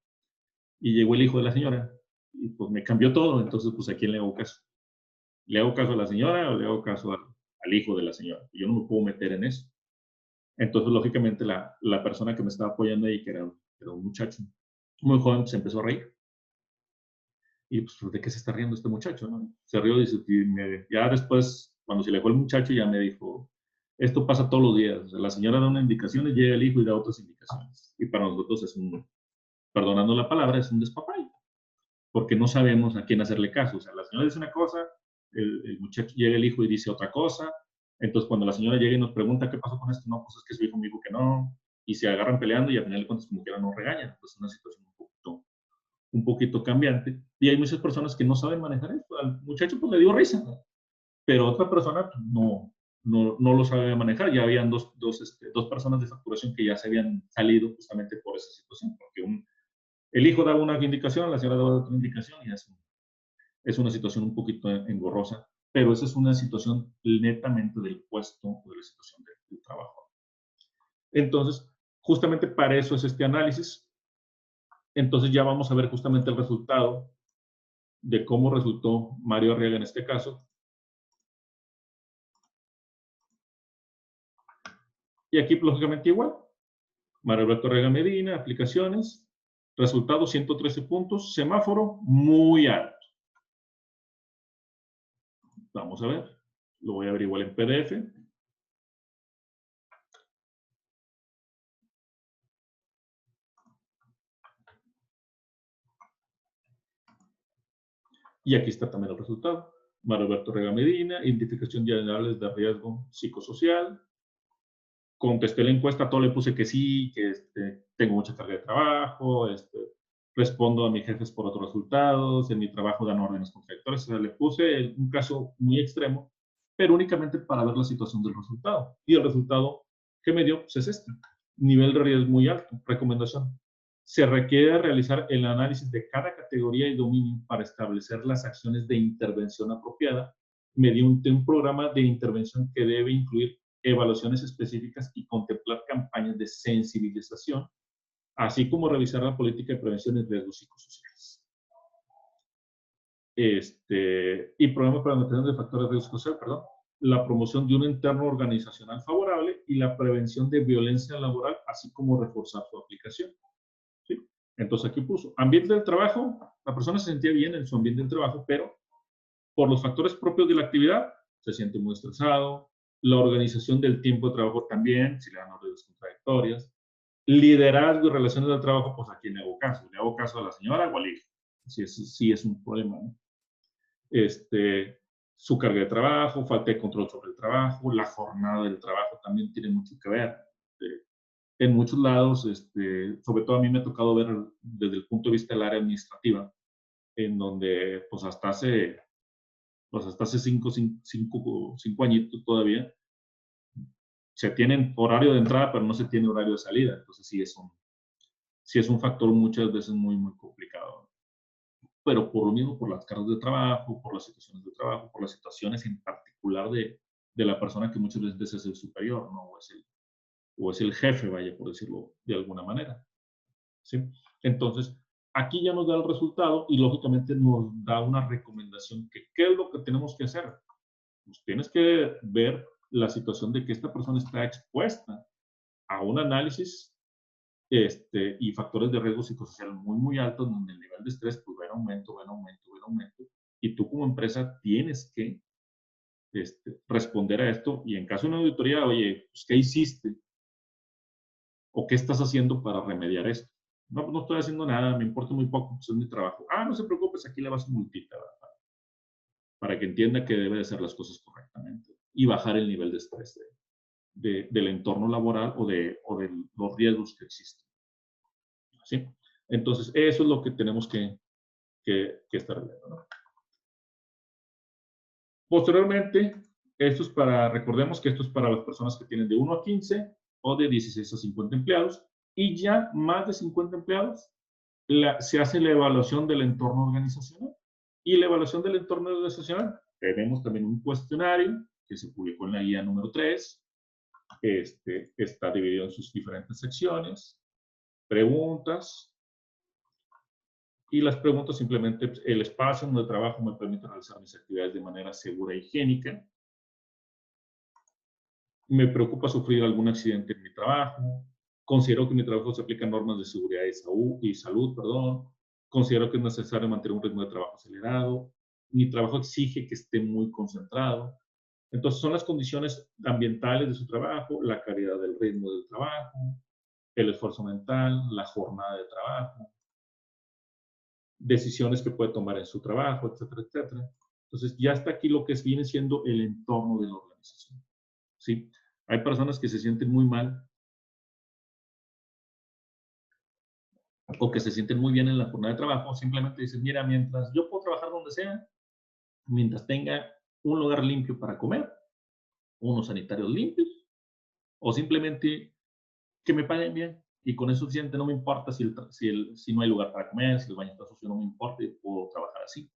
Y llegó el hijo de la señora, y pues me cambió todo, entonces pues ¿a quién le hago caso? ¿Le hago caso a la señora o le hago caso al hijo de la señora? Yo no me puedo meter en eso. Entonces, lógicamente, la persona que me estaba apoyando ahí, que era un muchacho muy joven, se empezó a reír. Y pues, ¿de qué se está riendo este muchacho? ¿No? Se rió y ya después, cuando se le fue el muchacho, ya me dijo, esto pasa todos los días. O sea, la señora da una indicación y llega el hijo y da otras indicaciones. Y para nosotros es perdonando la palabra, es un despapalle. Porque no sabemos a quién hacerle caso. O sea, la señora dice una cosa, el muchacho llega el hijo y dice otra cosa. Entonces, cuando la señora llega y nos pregunta qué pasó con esto, no, pues es que su hijo me dijo que no. Y se agarran peleando y al final de cuentas como quiera nos regañan. Entonces, es una situación un poquito cambiante. Y hay muchas personas que no saben manejar esto. Al muchacho pues le dio risa, ¿no? Pero otra persona pues, no lo sabe manejar. Ya habían dos personas de facturación que ya se habían salido justamente por esa situación, porque el hijo daba una indicación, la señora daba otra indicación y es una situación un poquito engorrosa. pero esa es una situación netamente del puesto o de la situación del trabajo. Entonces, justamente para eso es este análisis. Entonces ya vamos a ver justamente el resultado de cómo resultó Mario Arriaga en este caso. Y aquí, lógicamente, igual. Mario Alberto Arriaga Medina, aplicaciones, resultado 113 puntos, semáforo muy alto. Vamos a ver. Lo voy a ver igual en PDF. Y aquí está también el resultado. Mario Alberto Arriaga Medina, identificación de generales de riesgo psicosocial. Contesté la encuesta, todo le puse que sí, que tengo mucha carga de trabajo, respondo a mis jefes por otros resultados, en mi trabajo dan órdenes contradictorias. O sea, le puse un caso muy extremo, pero únicamente para ver la situación del resultado. Y el resultado que me dio pues, es este. Nivel de riesgo muy alto. Recomendación. Se requiere realizar el análisis de cada categoría y dominio para establecer las acciones de intervención apropiada mediante un programa de intervención que debe incluir evaluaciones específicas y contemplar campañas de sensibilización, así como revisar la política de prevención de riesgos psicosociales. Y programa para mantener de factores de riesgo social, perdón, la promoción de un entorno organizacional favorable y la prevención de violencia laboral, así como reforzar su aplicación. ¿Sí? Entonces aquí puso, ambiente del trabajo, la persona se sentía bien en su ambiente del trabajo, pero por los factores propios de la actividad, se siente muy estresado, la organización del tiempo de trabajo también, si le dan órdenes contradictorias, liderazgo y relaciones del trabajo, pues a quién le hago caso a la señora o al hijo, si es un problema, ¿no? Su carga de trabajo, falta de control sobre el trabajo, la jornada del trabajo también tiene mucho que ver. En muchos lados, sobre todo a mí me ha tocado ver desde el punto de vista del área administrativa, en donde pues hasta hace 5 añitos todavía, se tiene horario de entrada, pero no se tiene horario de salida. Entonces sí es un factor muchas veces muy, muy complicado. Pero por lo mismo, por las cargas de trabajo, por las situaciones de trabajo, por las situaciones en particular de la persona que muchas veces es el superior, ¿no? O es el jefe, vaya, por decirlo de alguna manera. ¿Sí? Entonces, aquí ya nos da el resultado y lógicamente nos da una recomendación que qué es lo que tenemos que hacer. Pues tienes que ver la situación de que esta persona está expuesta a un análisis y factores de riesgo psicosocial muy, muy altos, donde el nivel de estrés pues, va en aumento, va en aumento, va en aumento. Y tú como empresa tienes que responder a esto y en caso de una auditoría, oye, pues, ¿qué hiciste? ¿O qué estás haciendo para remediar esto? No, no estoy haciendo nada, me importa muy poco, pues es mi trabajo. Ah, no se preocupes, aquí le vas a multita, para que entienda que debe de hacer las cosas correctamente y bajar el nivel de estrés del entorno laboral o de los riesgos que existen. ¿Sí? Entonces, eso es lo que tenemos que estar viendo, ¿no? Posteriormente, recordemos que esto es para las personas que tienen de 1 a 15 o de 16 a 50 empleados y ya más de 50 empleados se hace la evaluación del entorno organizacional. Y la evaluación del entorno organizacional, tenemos también un cuestionario que se publicó en la guía número 3, está dividido en sus diferentes secciones, preguntas, y las preguntas simplemente, el espacio donde trabajo me permite realizar mis actividades de manera segura e higiénica. Me preocupa sufrir algún accidente en mi trabajo. Considero que en mi trabajo se aplican normas de seguridad y salud, perdón. Considero que es necesario mantener un ritmo de trabajo acelerado. Mi trabajo exige que esté muy concentrado. Entonces, son las condiciones ambientales de su trabajo, la calidad del ritmo del trabajo, el esfuerzo mental, la jornada de trabajo, decisiones que puede tomar en su trabajo, etcétera, etcétera. Entonces, ya está aquí lo que viene siendo el entorno de la organización. ¿Sí? Hay personas que se sienten muy mal o que se sienten muy bien en la jornada de trabajo, simplemente dicen, mira, mientras yo puedo trabajar donde sea, mientras tenga un lugar limpio para comer, unos sanitarios limpios, o simplemente que me paguen bien, y con eso suficiente, no me importa si no hay lugar para comer, si el baño está sucio, no me importa, y puedo trabajar así.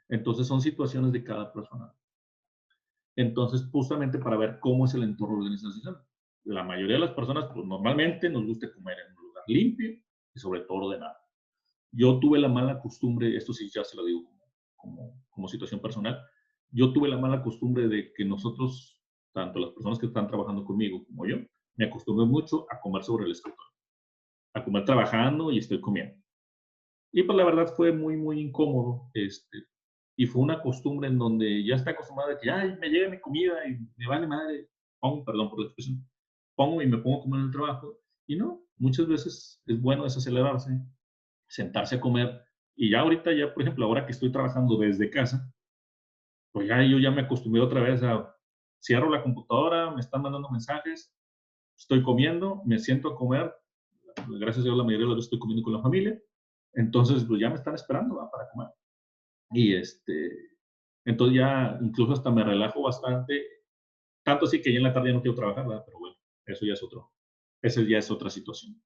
Entonces son situaciones de cada persona. Entonces, justamente para ver cómo es el entorno organizacional. La mayoría de las personas, pues normalmente nos gusta comer en un lugar limpio y sobre todo ordenado. Yo tuve la mala costumbre, esto sí ya se lo digo como situación personal, yo tuve la mala costumbre de que nosotros, tanto las personas que están trabajando conmigo como yo, me acostumbré mucho a comer sobre el escritorio, a comer trabajando y estoy comiendo. Y pues la verdad fue muy incómodo, y fue una costumbre en donde ya está acostumbrada a que, ay, me llega mi comida y me vale madre, pongo, perdón por la expresión, pongo y me pongo a comer en el trabajo. Y no, muchas veces es bueno desacelerarse, sentarse a comer. Y ya ahorita, ya por ejemplo, ahora que estoy trabajando desde casa, pues ya yo ya me acostumbré otra vez a, cierro la computadora, me están mandando mensajes, estoy comiendo, me siento a comer, gracias a Dios la mayoría de las veces estoy comiendo con la familia, entonces pues ya me están esperando, ¿va? Para comer. Y entonces ya incluso hasta me relajo bastante, tanto así que ya en la tarde ya no quiero trabajar, ¿verdad? Pero bueno, eso ya es esa ya es otra situación.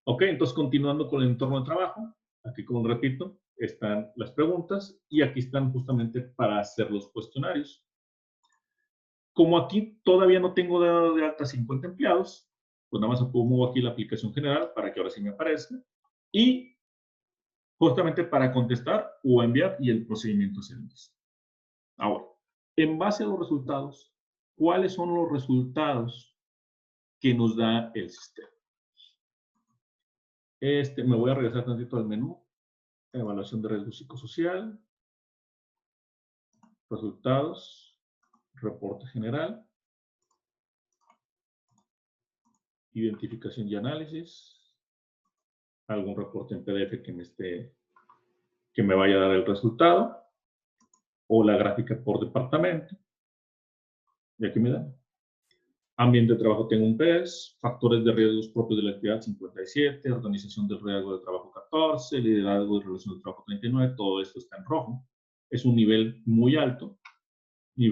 Ok, entonces continuando con el entorno de trabajo, aquí como repito, están las preguntas y aquí están justamente para hacer los cuestionarios. Como aquí todavía no tengo dado de alta 50 empleados, pues nada más pongo aquí la aplicación general para que ahora sí me aparezca y justamente para contestar o enviar y el procedimiento es el mismo. Ahora, en base a los resultados, ¿cuáles son los resultados que nos da el sistema? Me voy a regresar tantito al menú, evaluación de riesgo psicosocial, resultados, reporte general, identificación y análisis, algún reporte en PDF que me vaya a dar el resultado, o la gráfica por departamento, y aquí me da. Ambiente de trabajo tengo un PES, factores de riesgos propios de la actividad 57, organización del riesgo de trabajo 14, liderazgo de relación de trabajo 39, todo esto está en rojo. Es un nivel muy alto y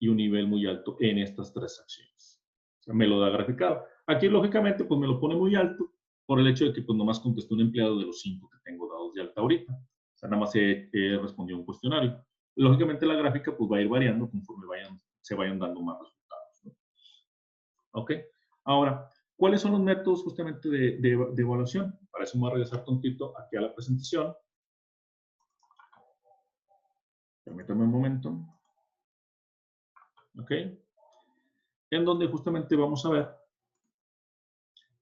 un nivel muy alto en estas tres acciones. O sea, me lo da graficado. Aquí, lógicamente, pues me lo pone muy alto por el hecho de que pues nomás contesté un empleado de los 5 que tengo dados de alta ahorita. O sea, nada más he respondido un cuestionario. Lógicamente, la gráfica pues va a ir variando conforme se vayan dando más resultados, ¿no? ¿Ok? Ahora, ¿cuáles son los métodos justamente de evaluación? Para eso me voy a regresar tantito aquí a la presentación. Permítame un momento. ¿Ok? En donde justamente vamos a ver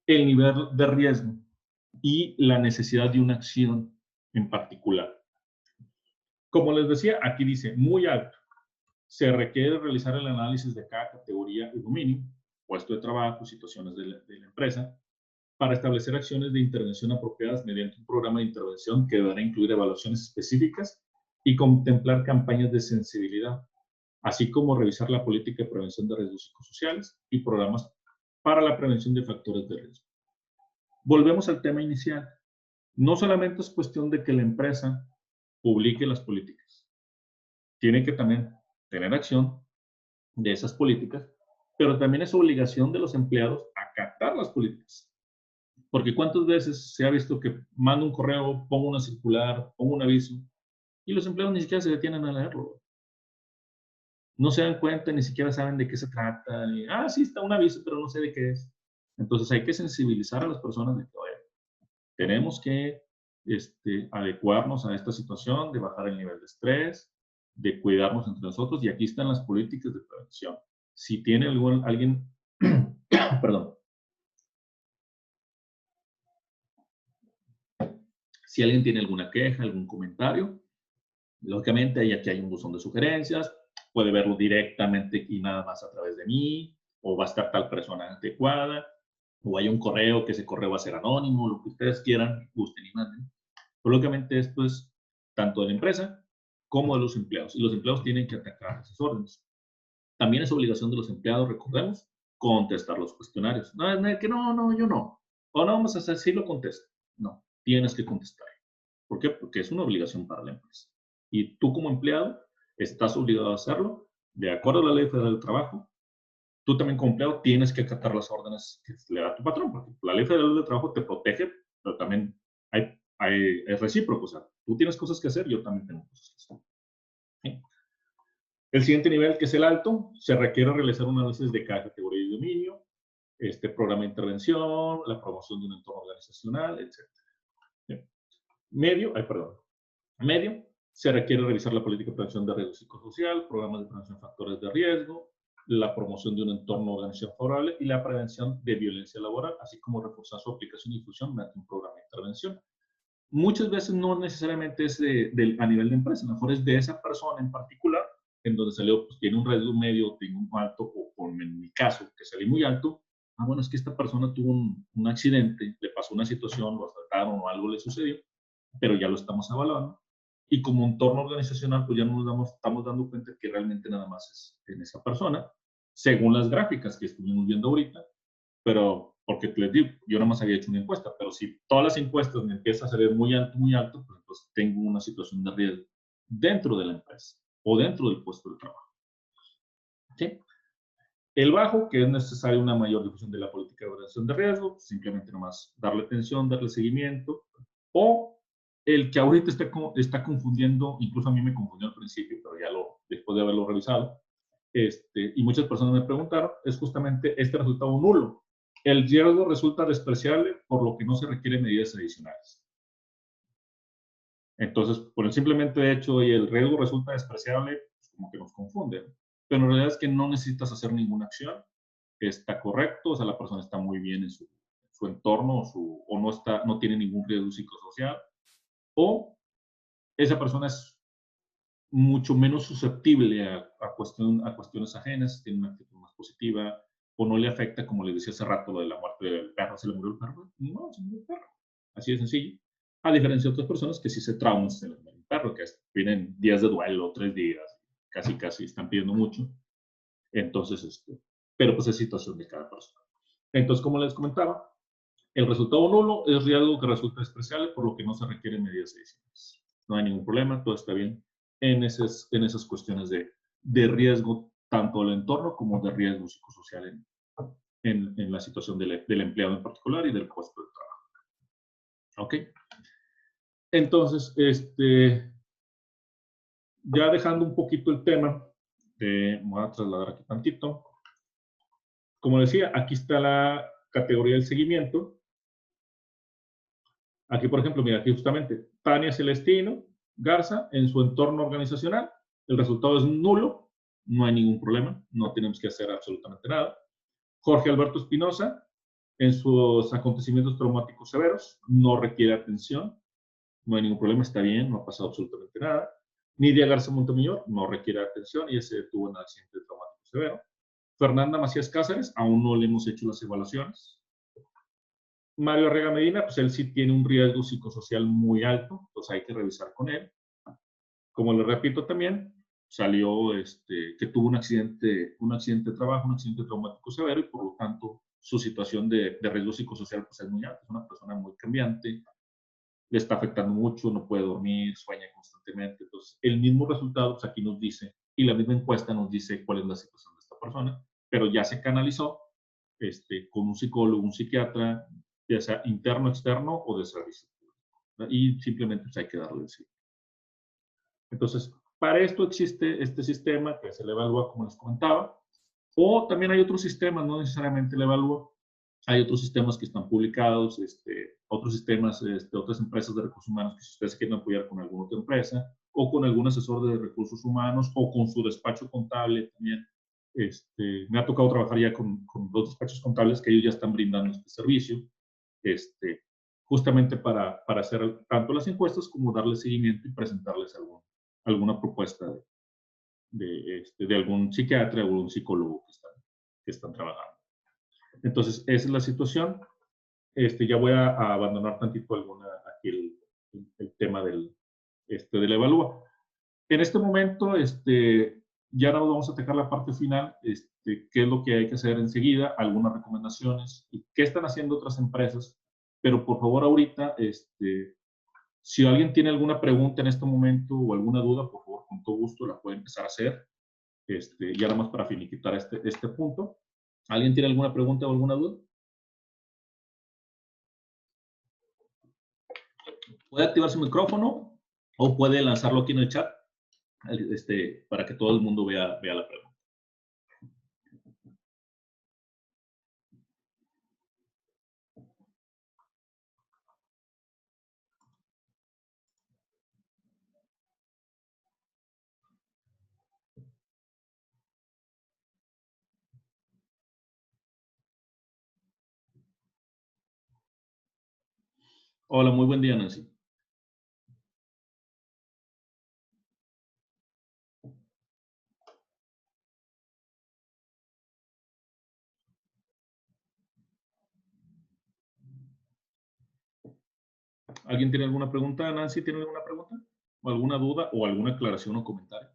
el nivel de riesgo y la necesidad de una acción en particular. Como les decía, aquí dice muy alto. Se requiere realizar el análisis de cada categoría y dominio, puesto de trabajo, situaciones de la empresa, para establecer acciones de intervención apropiadas mediante un programa de intervención que deberá incluir evaluaciones específicas y contemplar campañas de sensibilidad, así como revisar la política de prevención de riesgos psicosociales y programas para la prevención de factores de riesgo. Volvemos al tema inicial. No solamente es cuestión de que la empresa publique las políticas, tiene que también tener acción de esas políticas, pero también es obligación de los empleados acatar las políticas. Porque cuántas veces se ha visto que mando un correo, pongo una circular, pongo un aviso, y los empleados ni siquiera se detienen a leerlo. No se dan cuenta, ni siquiera saben de qué se trata. Sí, está un aviso, pero no sé de qué es. Entonces hay que sensibilizar a las personas de que, oye, tenemos que adecuarnos a esta situación, de bajar el nivel de estrés, de cuidarnos entre nosotros, y aquí están las políticas de prevención. Si tiene alguien, perdón, si alguien tiene alguna queja, algún comentario, lógicamente aquí hay un buzón de sugerencias, puede verlo directamente y nada más a través de mí, o va a estar tal persona adecuada, o hay un correo que ese correo va a ser anónimo, lo que ustedes quieran, gusten y manden. Pero lógicamente esto es tanto de la empresa como de los empleados, y los empleados tienen que atacar esas órdenes. También es obligación de los empleados, recordemos, contestar los cuestionarios. No, es que no, yo no. O no, vamos a hacer, sí lo contesto. No, tienes que contestar. ¿Por qué? Porque es una obligación para la empresa. Y tú como empleado estás obligado a hacerlo de acuerdo a la Ley Federal del Trabajo. Tú también como empleado tienes que acatar las órdenes que le da tu patrón, porque la Ley Federal del Trabajo te protege, pero también es recíproco. O sea, tú tienes cosas que hacer, yo también tengo cosas que hacer. ¿Sí? El siguiente nivel, que es el alto, se requiere realizar un análisis de cada categoría y dominio, programa de intervención, la promoción de un entorno organizacional, etc. Medio, se requiere revisar la política de prevención de riesgo psicosocial, programas de prevención de factores de riesgo, la promoción de un entorno organizacional favorable y la prevención de violencia laboral, así como reforzar su aplicación y difusión mediante un programa de intervención. Muchas veces no necesariamente es a nivel de empresa, a lo mejor es de esa persona en particular, en donde salió, pues tiene un riesgo medio, tiene un alto, o en mi caso, que salí muy alto. Bueno, es que esta persona tuvo un accidente, le pasó una situación, lo asaltaron o algo le sucedió, pero ya lo estamos evaluando. Y como entorno organizacional, pues ya nos estamos dando cuenta que realmente nada más es en esa persona, según las gráficas que estuvimos viendo ahorita, pero porque les digo, yo nada más había hecho una encuesta, pero si todas las encuestas me empiezan a salir muy alto, pues entonces tengo una situación de riesgo dentro de la empresa o dentro del puesto de trabajo. ¿Sí? El bajo, que es necesaria una mayor difusión de la política de evaluación de riesgo, simplemente nomás darle atención, darle seguimiento, o el que ahorita está confundiendo, incluso a mí me confundió al principio, pero ya después de haberlo revisado, y muchas personas me preguntaron, es justamente este resultado nulo. El riesgo resulta despreciable, por lo que no se requieren medidas adicionales. Entonces, por el simplemente hecho y el riesgo resulta despreciable, pues como que nos confunde. Pero en realidad es que no necesitas hacer ninguna acción. Está correcto, o sea, la persona está muy bien en su entorno, o no tiene ningún riesgo psicosocial, o esa persona es mucho menos susceptible a cuestiones ajenas, tiene una actitud más positiva, o no le afecta, como les decía hace rato, lo de la muerte del perro. ¿Se le murió el perro? No, se murió el perro. Así de sencillo. A diferencia de otras personas que sí se trauman, se les muere el perro, que vienen días de duelo, 3 días, casi están pidiendo mucho. Entonces, pero pues es situación de cada persona. Entonces, como les comentaba, el resultado nulo es riesgo que resulta despreciable, por lo que no se requieren medidas adicionales. No hay ningún problema, todo está bien en esas cuestiones de riesgo, tanto del entorno como de riesgo psicosocial en la situación del empleado en particular y del puesto de trabajo. ¿Ok? Entonces, ya dejando un poquito el tema, voy a trasladar aquí tantito. Como decía, aquí está la categoría del seguimiento. Aquí, por ejemplo, mira, aquí justamente, Tania Celestino Garza, en su entorno organizacional, el resultado es nulo, no hay ningún problema, no tenemos que hacer absolutamente nada. Jorge Alberto Espinosa, en sus acontecimientos traumáticos severos, no requiere atención, no hay ningún problema, está bien, no ha pasado absolutamente nada. Nidia Garza Montemayor, no requiere atención y ese tuvo un accidente traumático severo. Fernanda Macías Cáceres, aún no le hemos hecho las evaluaciones. Mario Arrega Medina, pues él sí tiene un riesgo psicosocial muy alto, entonces hay que revisar con él. Como le repito también, salió que tuvo un accidente de trabajo, un accidente traumático severo, y por lo tanto su situación de riesgo psicosocial pues, es muy alta. Es una persona muy cambiante, le está afectando mucho, no puede dormir, sueña constantemente. Entonces, el mismo resultado pues, aquí nos dice, y la misma encuesta nos dice cuál es la situación de esta persona, pero ya se canalizó con un psicólogo, un psiquiatra, ya sea interno, externo o de servicio público. Y simplemente pues, hay que darle el sí. Entonces, para esto existe este sistema que se le evalúa, como les comentaba, o también hay otros sistemas, no necesariamente le evalúa. Hay otros sistemas que están publicados, otros sistemas, otras empresas de recursos humanos que si ustedes quieren apoyar con alguna otra empresa o con algún asesor de recursos humanos o con su despacho contable también. Me ha tocado trabajar ya con dos despachos contables que ellos ya están brindando este servicio, justamente para hacer tanto las encuestas como darle seguimiento y presentarles alguna propuesta de algún psiquiatra o algún psicólogo que están trabajando. Entonces, esa es la situación. Ya voy a abandonar tantito aquí el tema del la evalúa. En este momento, ya nos vamos a atacar la parte final, qué es lo que hay que hacer enseguida, algunas recomendaciones y qué están haciendo otras empresas. Pero por favor, ahorita, si alguien tiene alguna pregunta en este momento o alguna duda, por favor, con todo gusto la puede empezar a hacer. Ya nada más para finiquitar este punto. ¿Alguien tiene alguna pregunta o alguna duda? Puede activar su micrófono o puede lanzarlo aquí en el chat. para que todo el mundo vea la pregunta. Hola, muy buen día, Nancy. ¿Alguien tiene alguna pregunta? Nancy, ¿tiene alguna pregunta? ¿O alguna duda o alguna aclaración o comentario?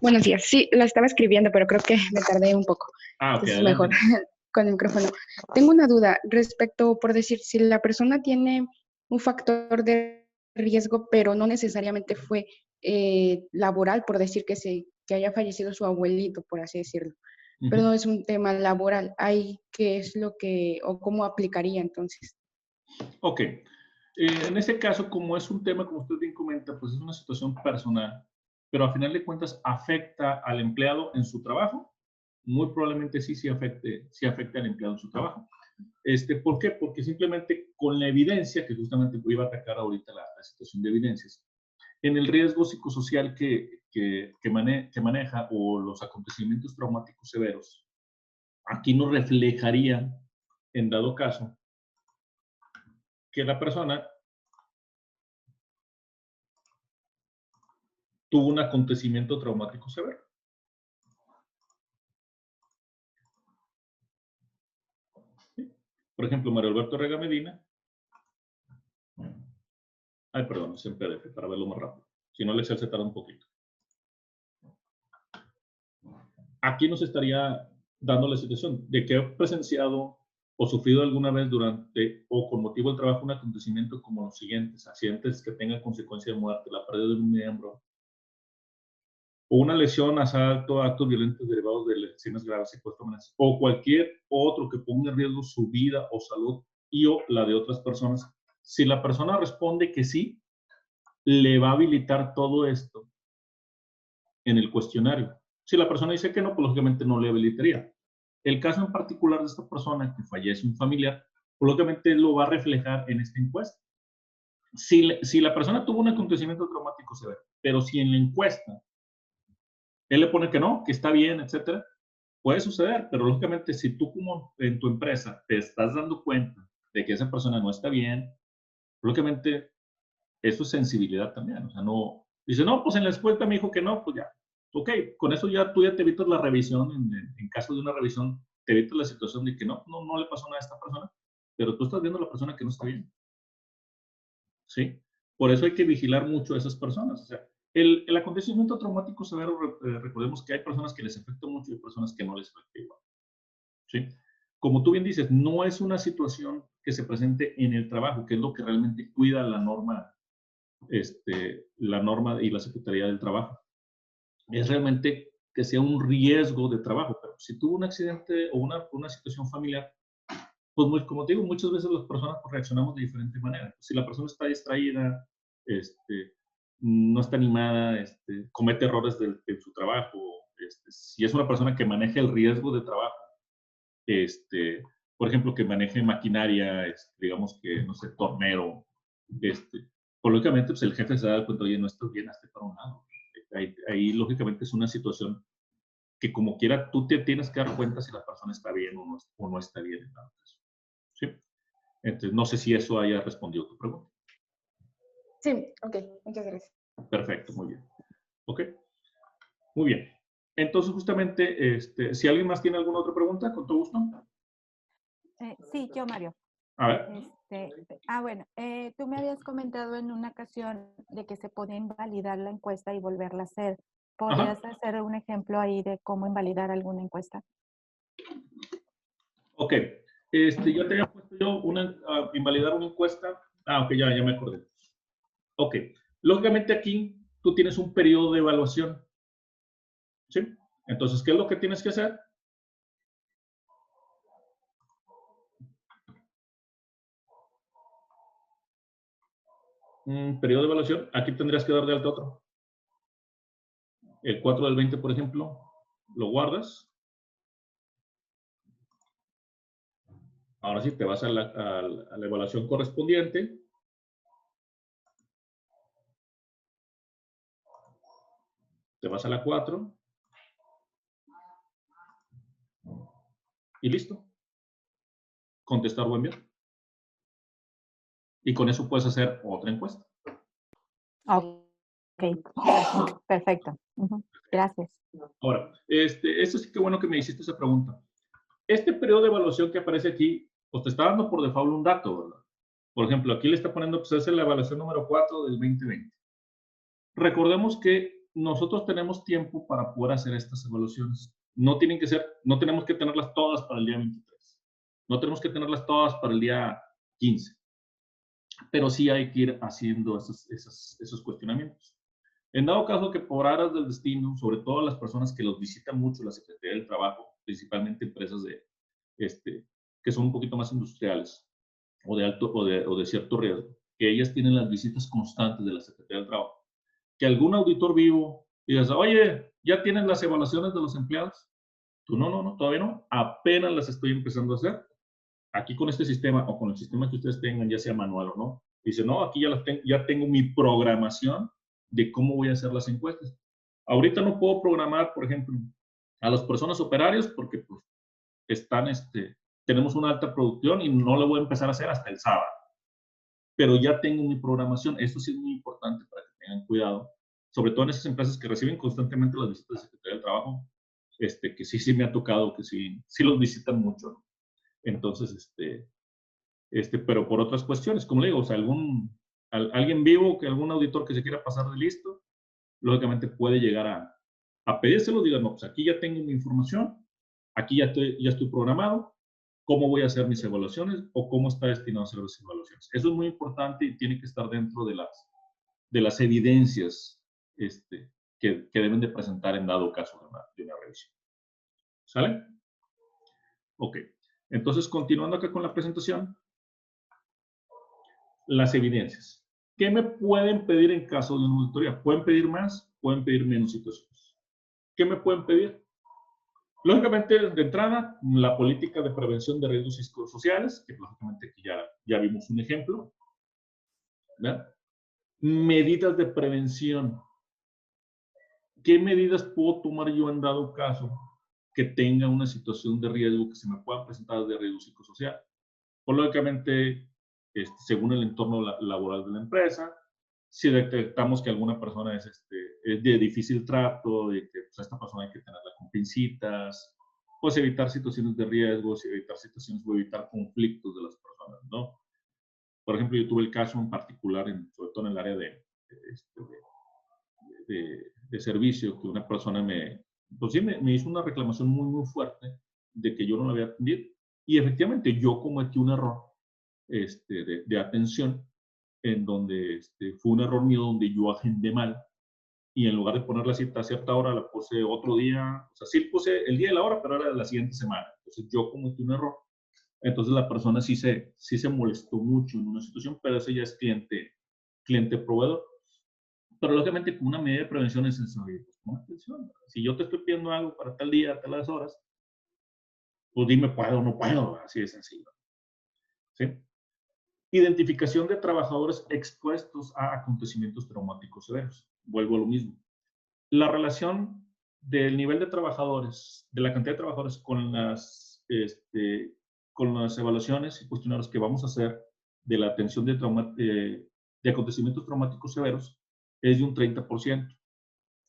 Buenos días. Sí, la estaba escribiendo, pero creo que me tardé un poco. Ah, ok, Entonces, adelante. mejor con el micrófono. Tengo una duda respecto, por decir, si la persona tiene un factor de riesgo, pero no necesariamente fue laboral, por decir que haya fallecido su abuelito, por así decirlo. Pero no es un tema laboral. Ahí, ¿qué es lo que, o cómo aplicaría entonces? Ok. En este caso, como es un tema, como usted bien comenta, pues es una situación personal, pero a final de cuentas afecta al empleado en su trabajo. Muy probablemente sí afecte al empleado en su trabajo. ¿Por qué? Porque simplemente con la evidencia, que justamente iba a atacar ahorita la situación de evidencias, en el riesgo psicosocial que maneja o los acontecimientos traumáticos severos, aquí nos reflejaría, en dado caso, que la persona tuvo un acontecimiento traumático severo. ¿Sí? Por ejemplo, Mario Alberto Rega Medina. Ay, perdón, es en PDF, para verlo más rápido. Si no, el Excel se tarda un poquito. Aquí nos estaría dando la situación de que ha presenciado o sufrido alguna vez durante o con motivo del trabajo un acontecimiento como los siguientes: accidentes que tengan consecuencia de muerte, la pérdida de un miembro, o una lesión, asalto, actos violentos derivados de lesiones graves, secuestro, amenazas, o cualquier otro que ponga en riesgo su vida o salud y o la de otras personas. Si la persona responde que sí, le va a habilitar todo esto en el cuestionario. Si la persona dice que no, pues lógicamente no le habilitaría. El caso en particular de esta persona que fallece un familiar, pues lógicamente lo va a reflejar en esta encuesta. Si la persona tuvo un acontecimiento traumático severo, pero si en la encuesta él le pone que no, que está bien, etcétera, puede suceder, pero lógicamente si tú como en tu empresa te estás dando cuenta de que esa persona no está bien, lógicamente eso es sensibilidad también. O sea, no, dice, no, pues en la encuesta me dijo que no, pues ya. Ok, con eso ya tú ya te evitas la revisión, en caso de una revisión, te evitas la situación de que no le pasó nada a esta persona, pero tú estás viendo a la persona que no está bien. ¿Sí? Por eso hay que vigilar mucho a esas personas. O sea, el acontecimiento traumático severo, recordemos que hay personas que les afecta mucho y hay personas que no les afecta igual. ¿Sí? Como tú bien dices, no es una situación que se presente en el trabajo, que es lo que realmente cuida la norma y la Secretaría del Trabajo. Es realmente que sea un riesgo de trabajo, pero si tuvo un accidente o una situación familiar, pues como te digo, muchas veces las personas pues, reaccionamos de diferente manera. Si la persona está distraída, no está animada, comete errores en su trabajo, si es una persona que maneja el riesgo de trabajo, por ejemplo, que maneje maquinaria, digamos que, no sé, tornero, pues, lógicamente, pues el jefe se da cuenta, oye, no estás bien, hazte para un lado. Ahí, lógicamente, es una situación que como quiera tú te tienes que dar cuenta si la persona está bien o no está bien en dado caso. ¿Sí? Entonces, no sé si eso haya respondido tu pregunta. Sí, ok, muchas gracias. Perfecto, muy bien. Ok, muy bien. Entonces, justamente, si alguien más tiene alguna otra pregunta, con todo gusto. Sí, yo, Mario. A ver. Bueno, tú me habías comentado en una ocasión de que se podía invalidar la encuesta y volverla a hacer. ¿Podrías hacer un ejemplo ahí de cómo invalidar alguna encuesta? Ok. Ya te había puesto yo invalidar una encuesta. Ok, ya me acordé. Ok. Lógicamente aquí tú tienes un periodo de evaluación. ¿Sí? Entonces, ¿qué es lo que tienes que hacer? Periodo de evaluación, aquí tendrías que dar de alta otro. El 4 del 20, por ejemplo, lo guardas. Ahora sí, te vas a la evaluación correspondiente. Te vas a la 4. Y listo. Contestar o enviar. Y con eso puedes hacer otra encuesta. Ok, perfecto. Gracias. Ahora, esto sí que bueno que me hiciste esa pregunta. Este periodo de evaluación que aparece aquí, pues te está dando por default un dato, ¿verdad? Por ejemplo, aquí le está poniendo, pues es la evaluación número 4 del 2020. Recordemos que nosotros tenemos tiempo para poder hacer estas evaluaciones. No tienen que ser, no tenemos que tenerlas todas para el día 23. No tenemos que tenerlas todas para el día 15. Pero sí hay que ir haciendo esos cuestionamientos. En dado caso que por aras del destino, sobre todo las personas que los visitan mucho la Secretaría del Trabajo, principalmente empresas que son un poquito más industriales o de alto o de cierto riesgo, que ellas tienen las visitas constantes de la Secretaría del Trabajo, que algún auditor vivo digas, oye, ¿ya tienen las evaluaciones de los empleados? Tú, no, todavía no, apenas las estoy empezando a hacer. Aquí con este sistema o con el sistema que ustedes tengan, ya sea manual o no, dice, no, aquí ya tengo mi programación de cómo voy a hacer las encuestas. Ahorita no puedo programar, por ejemplo, a las personas operarios porque pues tenemos una alta producción y no lo voy a empezar a hacer hasta el sábado. Pero ya tengo mi programación. Esto sí es muy importante para que tengan cuidado, sobre todo en esas empresas que reciben constantemente las visitas de Secretaría del Trabajo, que sí me ha tocado, que sí los visitan mucho, ¿no? Entonces, pero por otras cuestiones, como le digo, o sea, alguien vivo, algún auditor que se quiera pasar de listo, lógicamente puede llegar a pedírselo, diga, no, pues aquí ya tengo mi información, aquí ya estoy programado, ¿cómo voy a hacer mis evaluaciones o cómo está destinado a hacer las evaluaciones? Eso es muy importante y tiene que estar dentro de las evidencias que deben de presentar en dado caso de una revisión. ¿Sale? Ok. Entonces, continuando acá con la presentación, las evidencias. ¿Qué me pueden pedir en caso de una auditoría? ¿Pueden pedir más? ¿Pueden pedir menos situaciones? ¿Qué me pueden pedir? Lógicamente, de entrada, la política de prevención de riesgos psicosociales, que lógicamente aquí ya vimos un ejemplo. ¿Verdad? Medidas de prevención. ¿Qué medidas puedo tomar yo en dado caso que tenga una situación de riesgo que se me pueda presentar de riesgo psicosocial? Pues lógicamente, según el entorno laboral de la empresa, si detectamos que alguna persona es de difícil trato, de que pues, a esta persona hay que tenerla con pincitas, pues evitar situaciones de riesgos, evitar situaciones o evitar conflictos de las personas, ¿no? Por ejemplo, yo tuve el caso en particular, sobre todo en el área de servicio, que una persona pues sí, me hizo una reclamación muy, muy fuerte de que yo no la había atendido. Y efectivamente, yo cometí un error de atención en donde fue un error mío donde yo agendé mal y en lugar de poner la cita a cierta hora, la puse otro día, o sea, sí puse el día y la hora, pero era de la siguiente semana. Entonces yo cometí un error. Entonces la persona sí se molestó mucho en una situación, pero ese ya es cliente-proveedor. Pero lógicamente con una medida de prevención es sencillo. Pues, pon atención. Si yo te estoy pidiendo algo para tal día, tal horas, pues dime puedo o no puedo, así de sencillo. ¿Sí? Identificación de trabajadores expuestos a acontecimientos traumáticos severos. Vuelvo a lo mismo. La relación del nivel de trabajadores, de la cantidad de trabajadores con las evaluaciones y cuestionarios que vamos a hacer de la atención de acontecimientos traumáticos severos es de un 30%.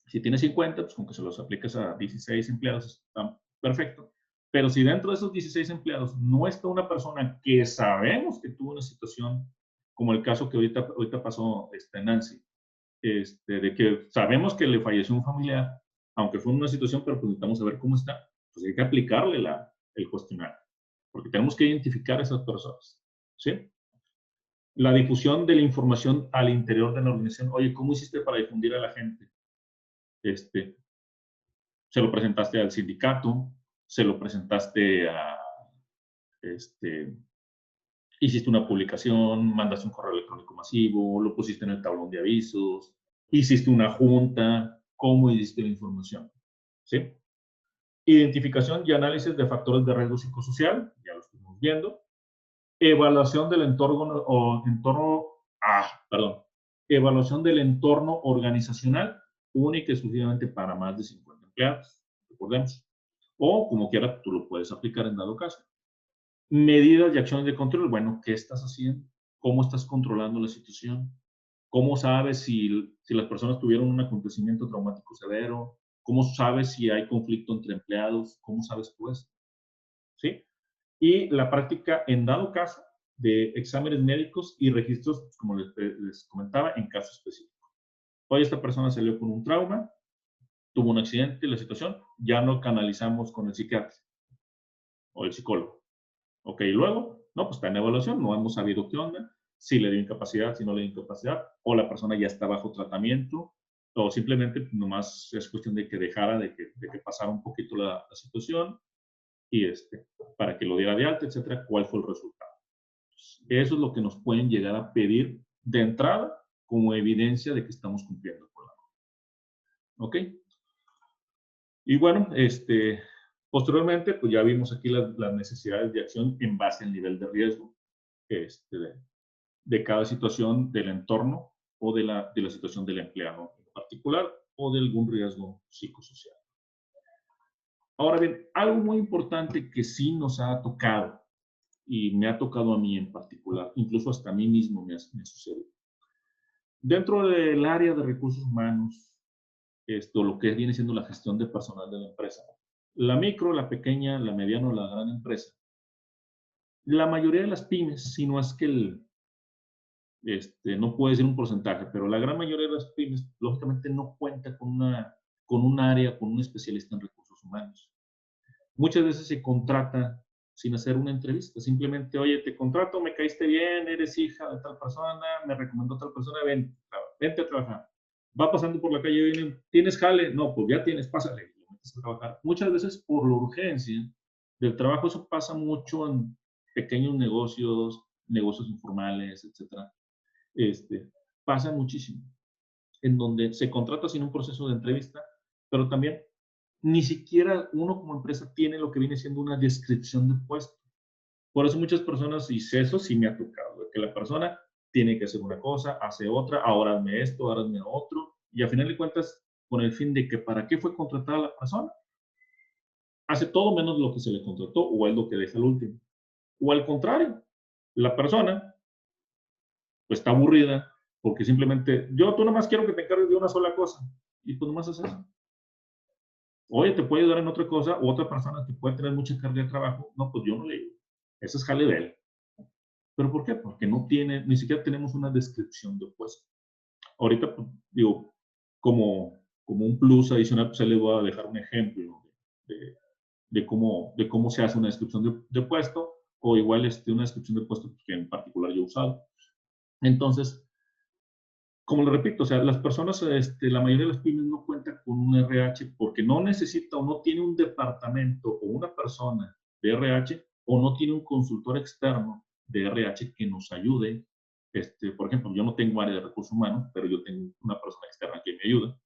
Si tienes 50, pues con que se los apliques a 16 empleados está perfecto. Pero si dentro de esos 16 empleados no está una persona que sabemos que tuvo una situación, como el caso que ahorita pasó Nancy, de que sabemos que le falleció un familiar, aunque fue una situación, pero pues necesitamos saber cómo está, pues hay que aplicarle el cuestionario, porque tenemos que identificar a esas personas, ¿sí? La difusión de la información al interior de la organización. Oye, ¿cómo hiciste para difundir a la gente? Se lo presentaste al sindicato, se lo presentaste a, hiciste una publicación, mandaste un correo electrónico masivo, lo pusiste en el tablón de avisos, hiciste una junta, cómo hiciste la información, ¿sí? Identificación y análisis de factores de riesgo psicosocial, ya lo estuvimos viendo. Evaluación del evaluación del entorno organizacional, única y exclusivamente para más de 50 empleados, recordemos. O, como quiera, tú lo puedes aplicar en dado caso. Medidas y acciones de control. Bueno, ¿qué estás haciendo? ¿Cómo estás controlando la situación? ¿Cómo sabes si las personas tuvieron un acontecimiento traumático severo? ¿Cómo sabes si hay conflicto entre empleados? ¿Cómo sabes tú eso? ¿Sí? Y la práctica, en dado caso, de exámenes médicos y registros, como les comentaba, en caso específico. Hoy esta persona salió con un trauma, tuvo un accidente, la situación, ya no canalizamos con el psiquiatra o el psicólogo. Ok, luego, no, pues está en evaluación, no hemos sabido qué onda, si le dio incapacidad, si no le dio incapacidad, o la persona ya está bajo tratamiento, o simplemente nomás es cuestión de que dejara, de que pasara un poquito la situación, y para que lo diera de alta, etcétera, cuál fue el resultado. Eso es lo que nos pueden llegar a pedir de entrada como evidencia de que estamos cumpliendo con la norma. ¿Ok? Y bueno, posteriormente, pues ya vimos aquí las necesidades de acción en base al nivel de riesgo de cada situación del entorno o de la situación del empleado en particular o de algún riesgo psicosocial. Ahora bien, algo muy importante que sí nos ha tocado y me ha tocado a mí en particular, incluso hasta a mí mismo me sucede. Dentro del área de recursos humanos, lo que viene siendo la gestión de personal de la empresa, la micro, la pequeña, la mediana o la gran empresa, la mayoría de las pymes, si no es que no puedo decir un porcentaje, pero la gran mayoría de las pymes, lógicamente, no cuenta con un área, con un especialista en recursos humanos. Muchas veces se contrata sin hacer una entrevista, simplemente, oye, te contrato, me caíste bien, eres hija de tal persona, me recomendó tal persona, vente a trabajar. Va pasando por la calle, viene, ¿tienes jale? No, pues ya tienes, pásale, y metes a trabajar. Muchas veces por la urgencia del trabajo, eso pasa mucho en pequeños negocios, negocios informales, etcétera. Pasa muchísimo, en donde se contrata sin un proceso de entrevista, pero también ni siquiera uno como empresa tiene lo que viene siendo una descripción de puesto. Por eso muchas personas, y eso sí me ha tocado, de que la persona tiene que hacer una cosa, hace otra, ahora hazme esto, ahora hazme otro, y a final de cuentas, con el fin de que para qué fue contratada la persona, hace todo menos lo que se le contrató, o es lo que deja el último. O al contrario, la persona pues está aburrida, porque simplemente, tú nomás quiero que te encargues de una sola cosa, y pues nomás haces eso. Oye, te puede ayudar en otra cosa, o otra persona que puede tener mucha carga de trabajo. No, pues yo no le digo. Ese es jale de él. ¿Pero por qué? Porque ni siquiera tenemos una descripción de puesto. Ahorita, pues, digo, como un plus adicional, pues les voy a dejar un ejemplo de cómo se hace una descripción de puesto, o igual una descripción de puesto que en particular yo he usado. Entonces, como lo repito, o sea, las personas, la mayoría de las pymes no cuentan con un RH porque no necesita o no tiene un departamento o una persona de RH o no tiene un consultor externo de RH que nos ayude. Por ejemplo, yo no tengo área de recursos humanos, pero yo tengo una persona externa que me ayuda.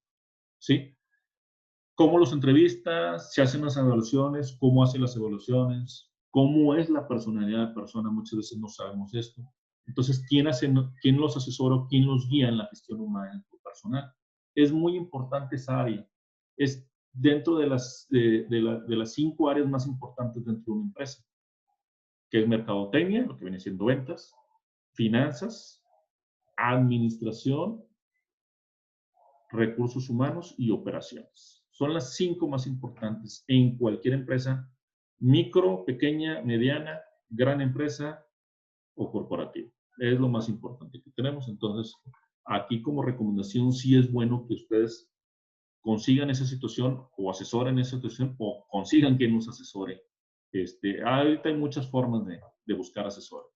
¿Sí? ¿Cómo los entrevistas? ¿Se hacen las evaluaciones? ¿Cómo hace las evaluaciones? ¿Cómo es la personalidad de la persona? Muchas veces no sabemos esto. Entonces, ¿quién los asesora, quién los guía en la gestión humana personal? Es muy importante esa área. Es dentro de las 5 áreas más importantes dentro de una empresa, que es mercadotecnia, lo que viene siendo ventas, finanzas, administración, recursos humanos y operaciones. Son las 5 más importantes en cualquier empresa, micro, pequeña, mediana, gran empresa o corporativa. Es lo más importante que tenemos. Entonces, aquí como recomendación, sí es bueno que ustedes consigan esa situación o asesoren esa situación o consigan quien nos asesore. Ahorita hay muchas formas de buscar asesores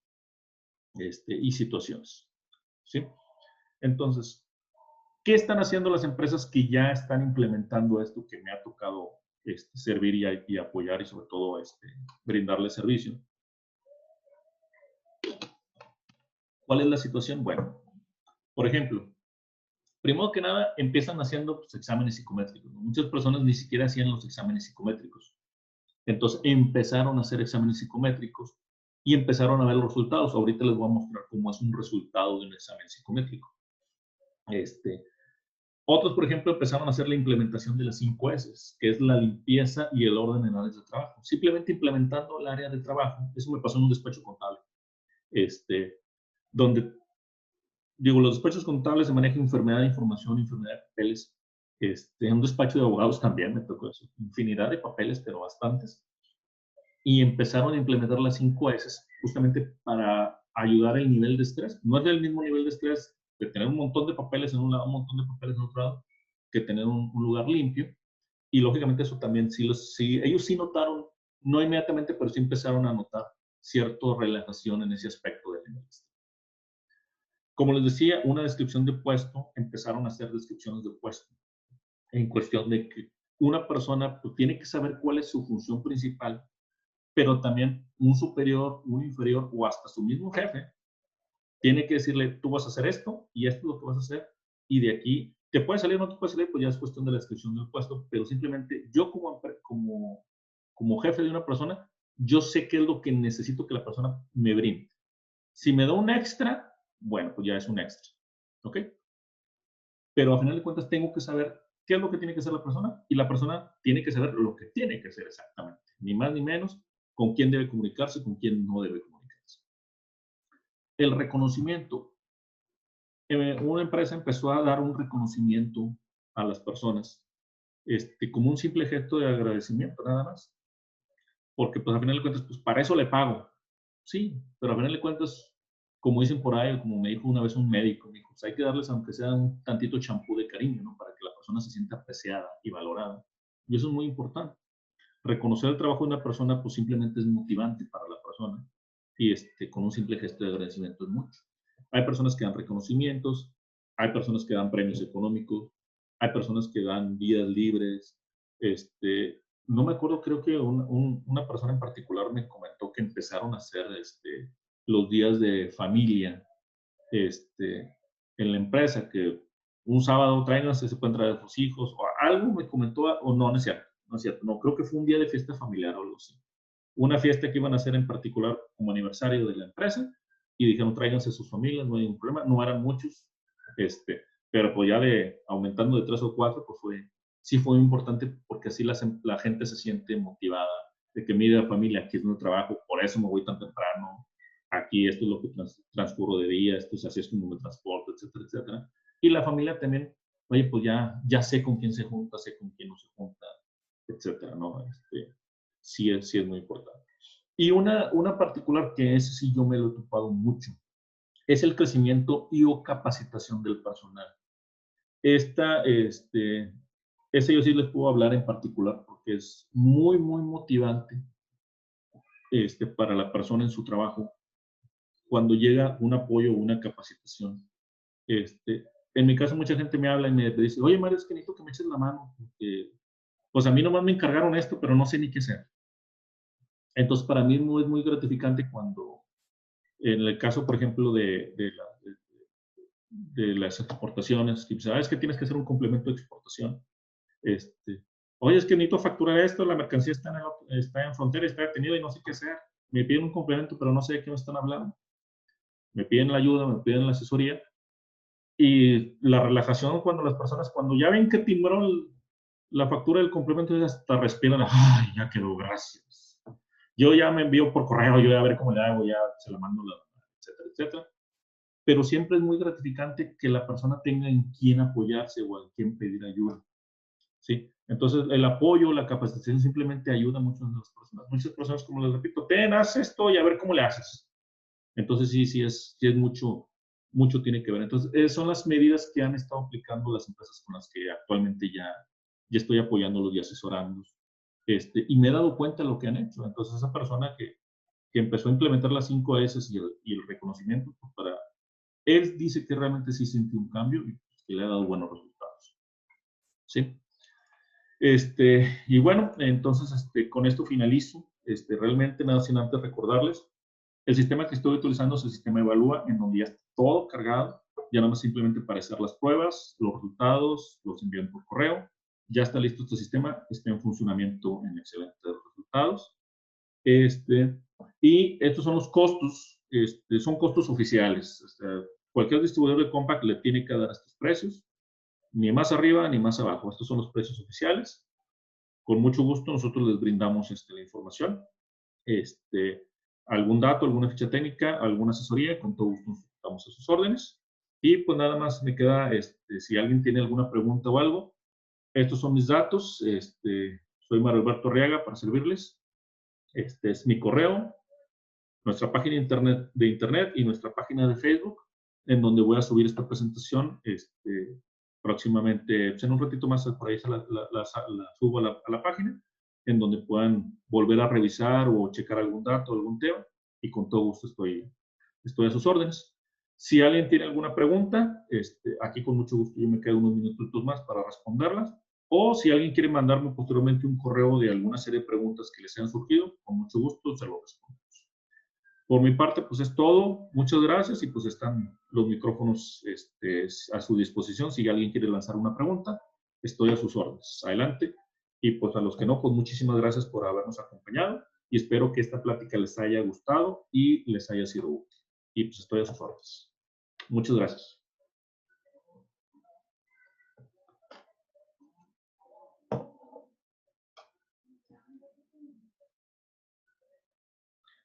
y situaciones. ¿Sí? Entonces, ¿qué están haciendo las empresas que ya están implementando esto que me ha tocado servir y apoyar y sobre todo brindarle servicio? ¿Cuál es la situación? Bueno, por ejemplo, primero que nada, empiezan haciendo pues, exámenes psicométricos, ¿no? Muchas personas ni siquiera hacían los exámenes psicométricos. Entonces empezaron a hacer exámenes psicométricos y empezaron a ver los resultados. Ahorita les voy a mostrar cómo es un resultado de un examen psicométrico. Otros, por ejemplo, empezaron a hacer la implementación de las 5 S, que es la limpieza y el orden en áreas de trabajo. Simplemente implementando el área de trabajo. Eso me pasó en un despacho contable. Donde, digo, los despachos contables se maneja enfermedad de información, enfermedad de papeles. En un despacho de abogados también me tocó eso. Infinidad de papeles, pero bastantes. Y empezaron a implementar las 5 S justamente para ayudar el nivel de estrés. No es el mismo nivel de estrés de tener un montón de papeles en un lado, un montón de papeles en otro lado, que tener un lugar limpio. Y lógicamente eso también, ellos sí notaron, no inmediatamente, pero sí empezaron a notar cierta relajación en ese aspecto del nivel de estrés. Como les decía, una descripción de puesto, empezaron a hacer descripciones de puesto en cuestión de que una persona pues, tiene que saber cuál es su función principal, pero también un superior, un inferior o hasta su mismo jefe tiene que decirle, tú vas a hacer esto y esto es lo que vas a hacer y de aquí te puede salir o no te puede salir, pues ya es cuestión de la descripción del puesto, pero simplemente yo como jefe de una persona, yo sé qué es lo que necesito que la persona me brinde. Si me da un extra, bueno, pues ya es un extra, ¿ok? Pero a final de cuentas tengo que saber qué es lo que tiene que hacer la persona y la persona tiene que saber lo que tiene que hacer exactamente, ni más ni menos, con quién debe comunicarse, con quién no debe comunicarse. El reconocimiento. Una empresa empezó a dar un reconocimiento a las personas como un simple gesto de agradecimiento, nada más. Porque, pues, a final de cuentas, pues, para eso le pago. Sí, pero a final de cuentas, como dicen por ahí, como me dijo una vez un médico, me dijo, pues hay que darles, aunque sea un tantito champú de cariño, ¿no? Para que la persona se sienta apreciada y valorada. Y eso es muy importante. Reconocer el trabajo de una persona, pues, simplemente es motivante para la persona. Y con un simple gesto de agradecimiento es mucho. Hay personas que dan reconocimientos, hay personas que dan premios económicos, hay personas que dan días libres. No me acuerdo, creo que una persona en particular me comentó que empezaron a hacer los días de familia en la empresa, que un sábado tráiganse, se pueden traer a sus hijos, o algo me comentó, o no, no es cierto, no es cierto, no, creo que fue un día de fiesta familiar o algo así. Una fiesta que iban a hacer en particular como aniversario de la empresa, y dijeron tráiganse sus familias, no hay ningún problema, no eran muchos, pero pues ya aumentando de 3 o 4, pues sí fue importante porque así la gente se siente motivada de que mira familia, aquí es mi trabajo, por eso me voy tan temprano, aquí esto es lo que transcurro de día, esto es así es como me transporto, etcétera, etcétera. Y la familia también, oye, pues ya sé con quién se junta, sé con quién no se junta, etcétera, ¿no? Sí es muy importante. Y una particular que ese sí yo me lo he topado mucho, es el crecimiento y o capacitación del personal. Ese yo sí les puedo hablar en particular porque es muy, muy motivante para la persona en su trabajo cuando llega un apoyo o una capacitación. En mi caso, mucha gente me habla y me dice, oye, Mario, es que necesito que me eches la mano, porque pues a mí nomás me encargaron esto, pero no sé ni qué hacer. Entonces, para mí es muy gratificante cuando, en el caso, por ejemplo, de las exportaciones, y sabes que tienes que hacer un complemento de exportación. Oye, es que necesito facturar esto, la mercancía está en frontera, está detenida y no sé qué hacer. Me piden un complemento, pero no sé de qué me están hablando. Me piden la ayuda, me piden la asesoría. Y la relajación cuando las personas, cuando ya ven que timbró la factura del complemento, ya hasta respiran, ay, ya quedó, gracias. Yo ya me envío por correo, yo ya a ver cómo le hago, ya se la mando, etcétera, etcétera. Pero siempre es muy gratificante que la persona tenga en quién apoyarse o en quién pedir ayuda. ¿Sí? Entonces, el apoyo, la capacitación simplemente ayuda mucho a las personas. Muchas personas, como les repito, haz esto y a ver cómo le haces. Entonces, sí es mucho tiene que ver. Entonces, son las medidas que han estado aplicando las empresas con las que actualmente ya estoy apoyándolos y asesorándolos. Y me he dado cuenta de lo que han hecho. Entonces, esa persona que empezó a implementar las 5 S y el reconocimiento, pues él dice que realmente sí sintió un cambio y que le ha dado buenos resultados. ¿Sí? Y bueno, entonces con esto finalizo. Realmente nada sin antes recordarles El sistema que estoy utilizando es el sistema Evalúa, en donde ya está todo cargado, ya nada más simplemente para hacer las pruebas, los resultados, los envían por correo. Ya está listo este sistema, está en funcionamiento en excelentes resultados. Y estos son los costos, son costos oficiales. Cualquier distribuidor de Compaq le tiene que dar estos precios, ni más arriba ni más abajo. Estos son los precios oficiales. Con mucho gusto nosotros les brindamos la información. Algún dato, alguna ficha técnica, alguna asesoría, con todo gusto nos damos a sus órdenes. Y pues nada más me queda, si alguien tiene alguna pregunta o algo, estos son mis datos. Soy Mario Alberto Arriaga para servirles. Este es mi correo, nuestra página de internet y nuestra página de Facebook, en donde voy a subir esta presentación próximamente, pues en un ratito más por ahí la subo a la página, en donde puedan volver a revisar o checar algún dato, algún tema, y con todo gusto estoy a sus órdenes. Si alguien tiene alguna pregunta, aquí con mucho gusto yo me quedo unos minutos más para responderlas. O si alguien quiere mandarme posteriormente un correo de alguna serie de preguntas que les hayan surgido, con mucho gusto se lo respondo. Por mi parte, pues es todo. Muchas gracias y pues están los micrófonos a su disposición. Si alguien quiere lanzar una pregunta, estoy a sus órdenes. Adelante. Y pues a los que no, pues muchísimas gracias por habernos acompañado y espero que esta plática les haya gustado y les haya sido útil. Y pues estoy a sus órdenes. Muchas gracias.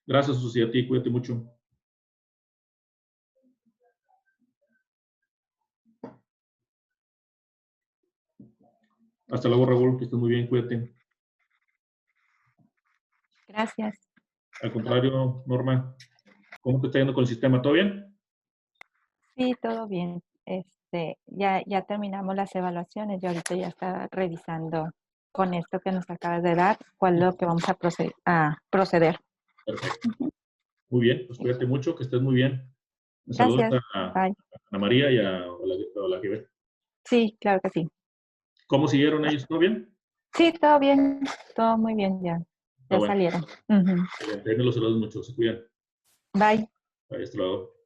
Gracias, Susi, a ti. Cuídate mucho. Hasta luego, Raúl. Que estés muy bien. Cuídate. Gracias. Al contrario, Norma, ¿cómo te está yendo con el sistema? ¿Todo bien? Sí, todo bien. Ya terminamos las evaluaciones y ahorita ya está revisando con esto que nos acabas de dar, cuál es lo que vamos a proceder. Perfecto. Muy bien, pues cuídate mucho, que estés muy bien. Saludos Gracias. a Bye. Ana María y a la que ve. Sí, claro que sí. ¿Cómo siguieron ellos? ¿Todo bien? Sí, todo bien, todo muy bien ya. Está Ya bueno. salieron. Ujú. Excelente. Los saludos mucho. Se cuidan. Bye. Ahí hasta luego.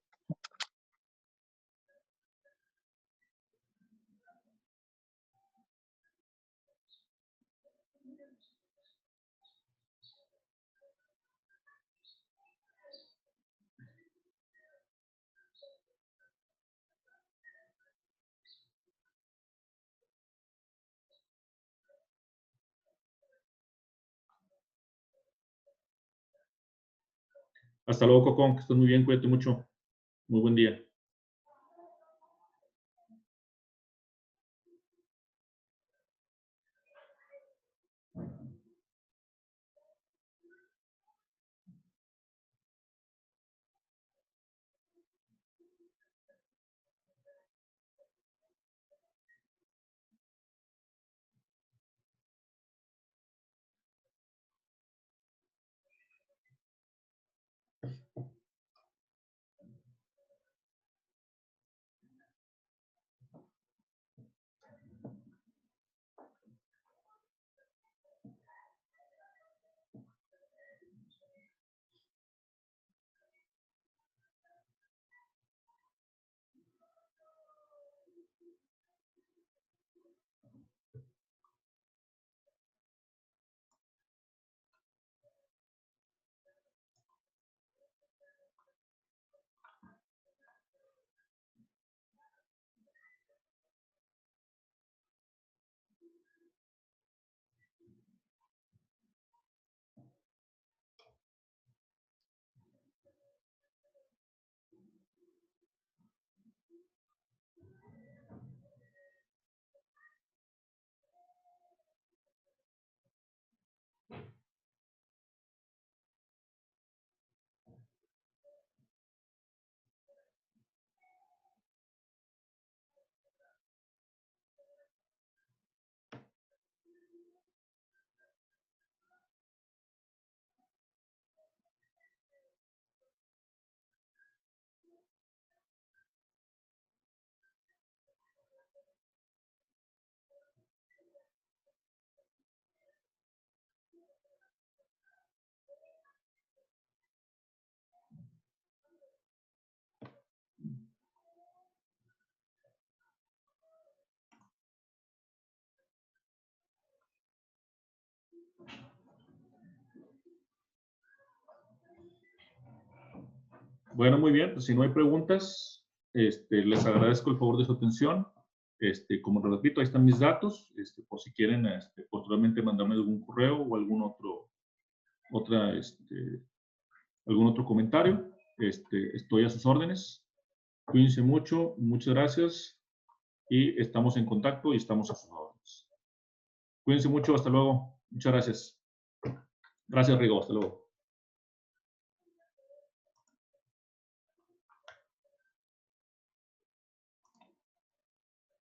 Hasta luego, Cocón, que estés muy bien. Cuídate mucho. Muy buen día. Bueno, muy bien. Pues si no hay preguntas, les agradezco el favor de su atención. Como les repito, ahí están mis datos. Por si quieren posteriormente mandarme algún correo o algún otro comentario. Estoy a sus órdenes. Cuídense mucho. Muchas gracias. Y estamos en contacto y estamos a sus órdenes. Cuídense mucho. Hasta luego. Muchas gracias. Gracias, Rigo. Hasta luego.